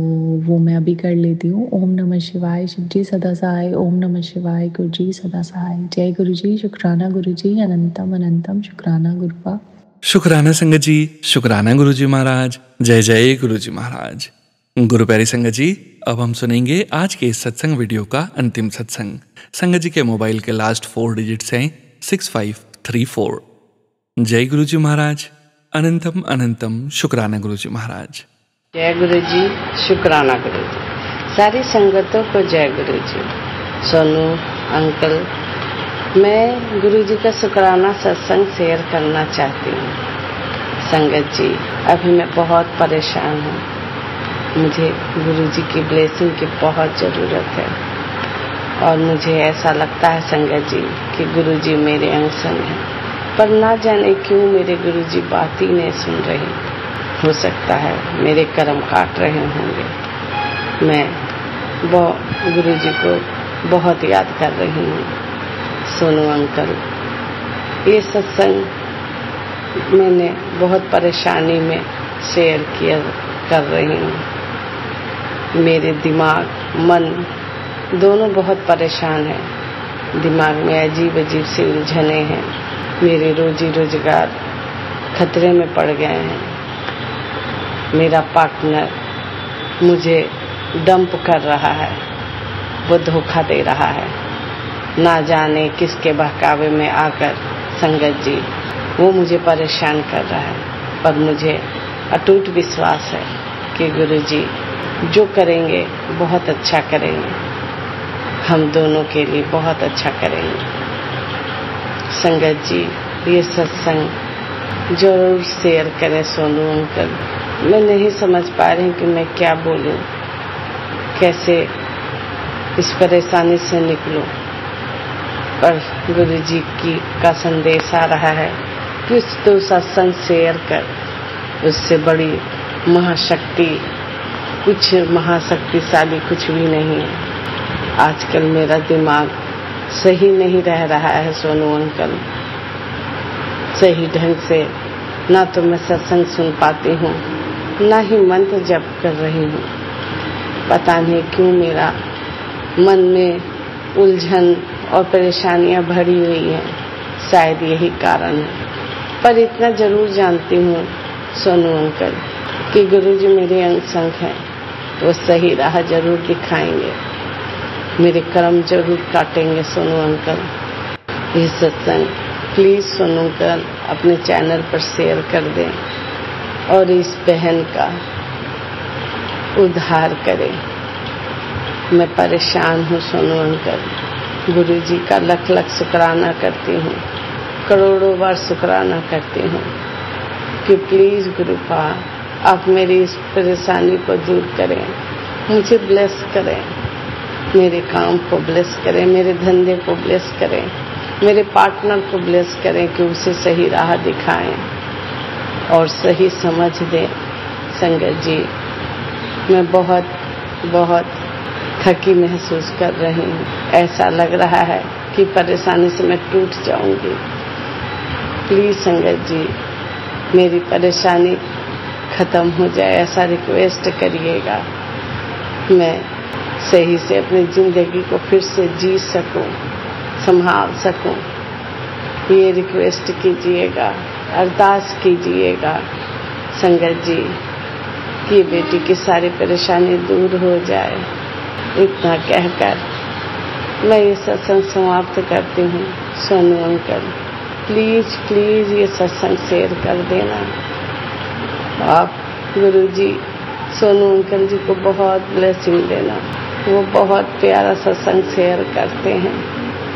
वो मैं अभी कर लेती हूँ। ओम नमः शिवाय, शिव जी सदा सहाय। ओम नमः शिवाय, गुरु जी सदा सहाय। जय गुरु जी, शुक्राना गुरु जी। अनंतम अनंतम शुक्राना गुरुपा। शुक्राना संगत जी, शुक्राना गुरु जी महाराज। जय जय गुरु जी महाराज। गुरु प्यारी संगत जी, अब हम सुनेंगे आज के इस सत्संग वीडियो का अंतिम सत्संग। संगत जी के मोबाइल के लास्ट 4 डिजिट्स हैं 6534। जय गुरु जी महाराज। अनंतम अनंतम शुक्राना गुरु जी महाराज। जय गुरु जी, शुक्राना गुरु जी। सारी संगतों को जय गुरु जी। सोनू अंकल, मैं गुरु जी का शुक्राना सत्संग शेयर करना चाहती हूँ। संगत जी, अभी मैं बहुत परेशान हूँ, मुझे गुरु जी की ब्लेसिंग की बहुत ज़रूरत है। और मुझे ऐसा लगता है संगत जी कि गुरु जी मेरे अंग संग हैं, पर ना जाने क्यों मेरे गुरु जी बात ही नहीं सुन रहे। हो सकता है मेरे कर्म काट रहे होंगे। मैं गुरु जी को बहुत याद कर रही हूँ। सोनू अंकल, ये सत्संग मैंने बहुत परेशानी में शेयर किया कर रही हूँ। मेरे दिमाग मन दोनों बहुत परेशान हैं। दिमाग में अजीब अजीब सी उलझने हैं। मेरे रोजी रोजगार खतरे में पड़ गए हैं। मेरा पार्टनर मुझे डंप कर रहा है, वो धोखा दे रहा है। ना जाने किसके बहकावे में आकर संगत जी वो मुझे परेशान कर रहा है। पर मुझे अटूट विश्वास है कि गुरु जी जो करेंगे बहुत अच्छा करेंगे, हम दोनों के लिए बहुत अच्छा करेंगे। संगत जी, ये सत्संग जरूर शेयर करें। सोनू अंकल, मैं नहीं समझ पा रही कि मैं क्या बोलूं, कैसे इस परेशानी से निकलूं। पर गुरु जी का संदेश आ रहा है कि तो सत्संग शेयर कर, उससे बड़ी महाशक्ति कुछ महाशक्तिशाली कुछ भी नहीं है। आजकल मेरा दिमाग सही नहीं रह रहा है सोनू अंकल, सही ढंग से ना तो मैं सत्संग सुन पाती हूँ, ना ही मंत्र जप कर रही हूँ। पता नहीं क्यों मेरा मन में उलझन और परेशानियाँ भरी हुई हैं, शायद यही कारण है। पर इतना जरूर जानती हूँ सोनू अंकल कि गुरु जी मेरे अंग संग हैं, वो सही राह जरूर दिखाएंगे, मेरे कर्म जरूर काटेंगे। सोनू अंकल, ये सत्संग प्लीज़ सोनू अंकल अपने चैनल पर शेयर कर दें और इस बहन का उद्धार करें। मैं परेशान हूँ सोनू अंकल, गुरु जी का लख लख शुक्राना करती हूँ, करोड़ों बार शुक्राना करती हूँ कि प्लीज़ गुरुपा आप मेरी इस परेशानी को दूर करें, मुझे ब्लेस करें, मेरे काम को ब्लेस करें, मेरे धंधे को ब्लेस करें, मेरे पार्टनर को ब्लेस करें कि उसे सही राह दिखाएं और सही समझ दें। संगत जी, मैं बहुत बहुत थकी महसूस कर रही हूँ। ऐसा लग रहा है कि परेशानी से मैं टूट जाऊंगी। प्लीज़ संगत जी, मेरी परेशानी ख़त्म हो जाए, ऐसा रिक्वेस्ट करिएगा। मैं सही से अपनी ज़िंदगी को फिर से जी सकूं, संभाल सकूं, ये रिक्वेस्ट कीजिएगा, अरदास कीजिएगा संगत जी कि बेटी की सारी परेशानी दूर हो जाए। इतना कहकर मैं ये सत्संग समाप्त करती हूँ। सोनू अंकल प्लीज़ प्लीज़ ये सत्संग शेयर कर देना। आप गुरुजी सोनू अंकल जी को बहुत ब्लेसिंग देना, वो बहुत प्यारा सत्संग शेयर करते हैं।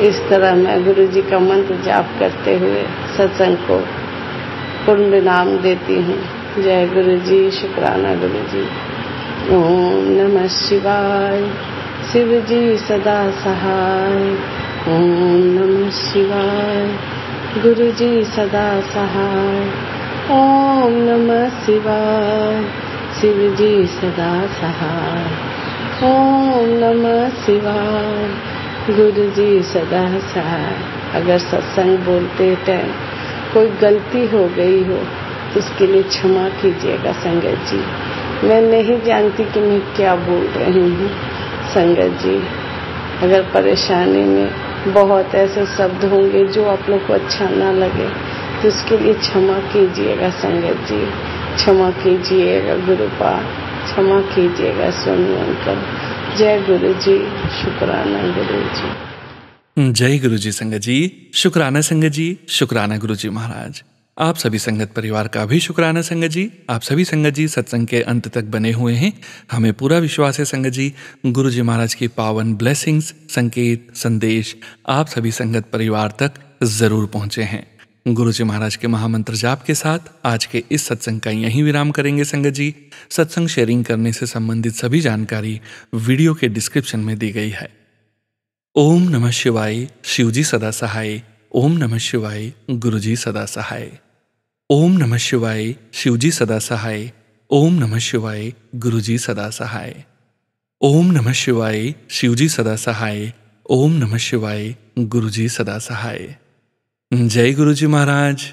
इस तरह मैं गुरुजी का मंत्र जाप करते हुए सत्संग को पूर्ण विराम देती हूँ। जय गुरुजी, शुक्राना गुरुजी। ओम नमः शिवाय, शिव जी सदा सहाय। ओम नमः शिवाय, गुरुजी सदा सहाय। ओम नमः शिवाय, शिव जी सदा सहाय। ओम नमः शिवाय, गुरुजी सदा सहाय। अगर सत्संग बोलते टाइम कोई गलती हो गई हो तो उसके लिए क्षमा कीजिएगा संगत जी। मैं नहीं जानती कि मैं क्या बोल रही हूँ संगत जी। अगर परेशानी में बहुत ऐसे शब्द होंगे जो आप लोग को अच्छा ना लगे तो उसके लिए क्षमा कीजिएगा संगत जी, क्षमा कीजिएगा गुरुपा, क्षमा कीजिएगा सोनू अंकल। जय गुरु जी, शुक्राना गुरु जी। जय गुरु जी संगत जी, शुक्राना संगत जी, शुक्राना गुरु जी महाराज। आप सभी संगत परिवार का भी शुक्राना संगत जी। आप सभी संगत जी सत्संग के अंत तक बने हुए हैं। हमें पूरा विश्वास है संगत जी गुरु जी महाराज की पावन ब्लेसिंग्स, संकेत, संदेश आप सभी संगत परिवार तक जरूर पहुंचे हैं। गुरु जी महाराज के महामंत्र जाप के साथ आज के इस सत्संग का यहीं विराम करेंगे संगत जी। सत्संग शेयरिंग करने से संबंधित सभी जानकारी वीडियो के डिस्क्रिप्शन में दी गई है। ओम नमः शिवाय, शिवजी सदा सहाय। ओम नमः शिवाय, गुरुजी सदा सहाय। ओम नमः शिवाय, शिवजी सदा सहाय। ओम नमः शिवाय, गुरुजी सदा सहाय। ओम नमः शिवाय, शिवजी सदा सहाय। ओम नमः शिवाय, गुरुजी सदा सहाय। जय गुरुजी महाराज।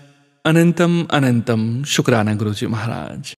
अनंतम अनंतम शुक्राना गुरुजी महाराज।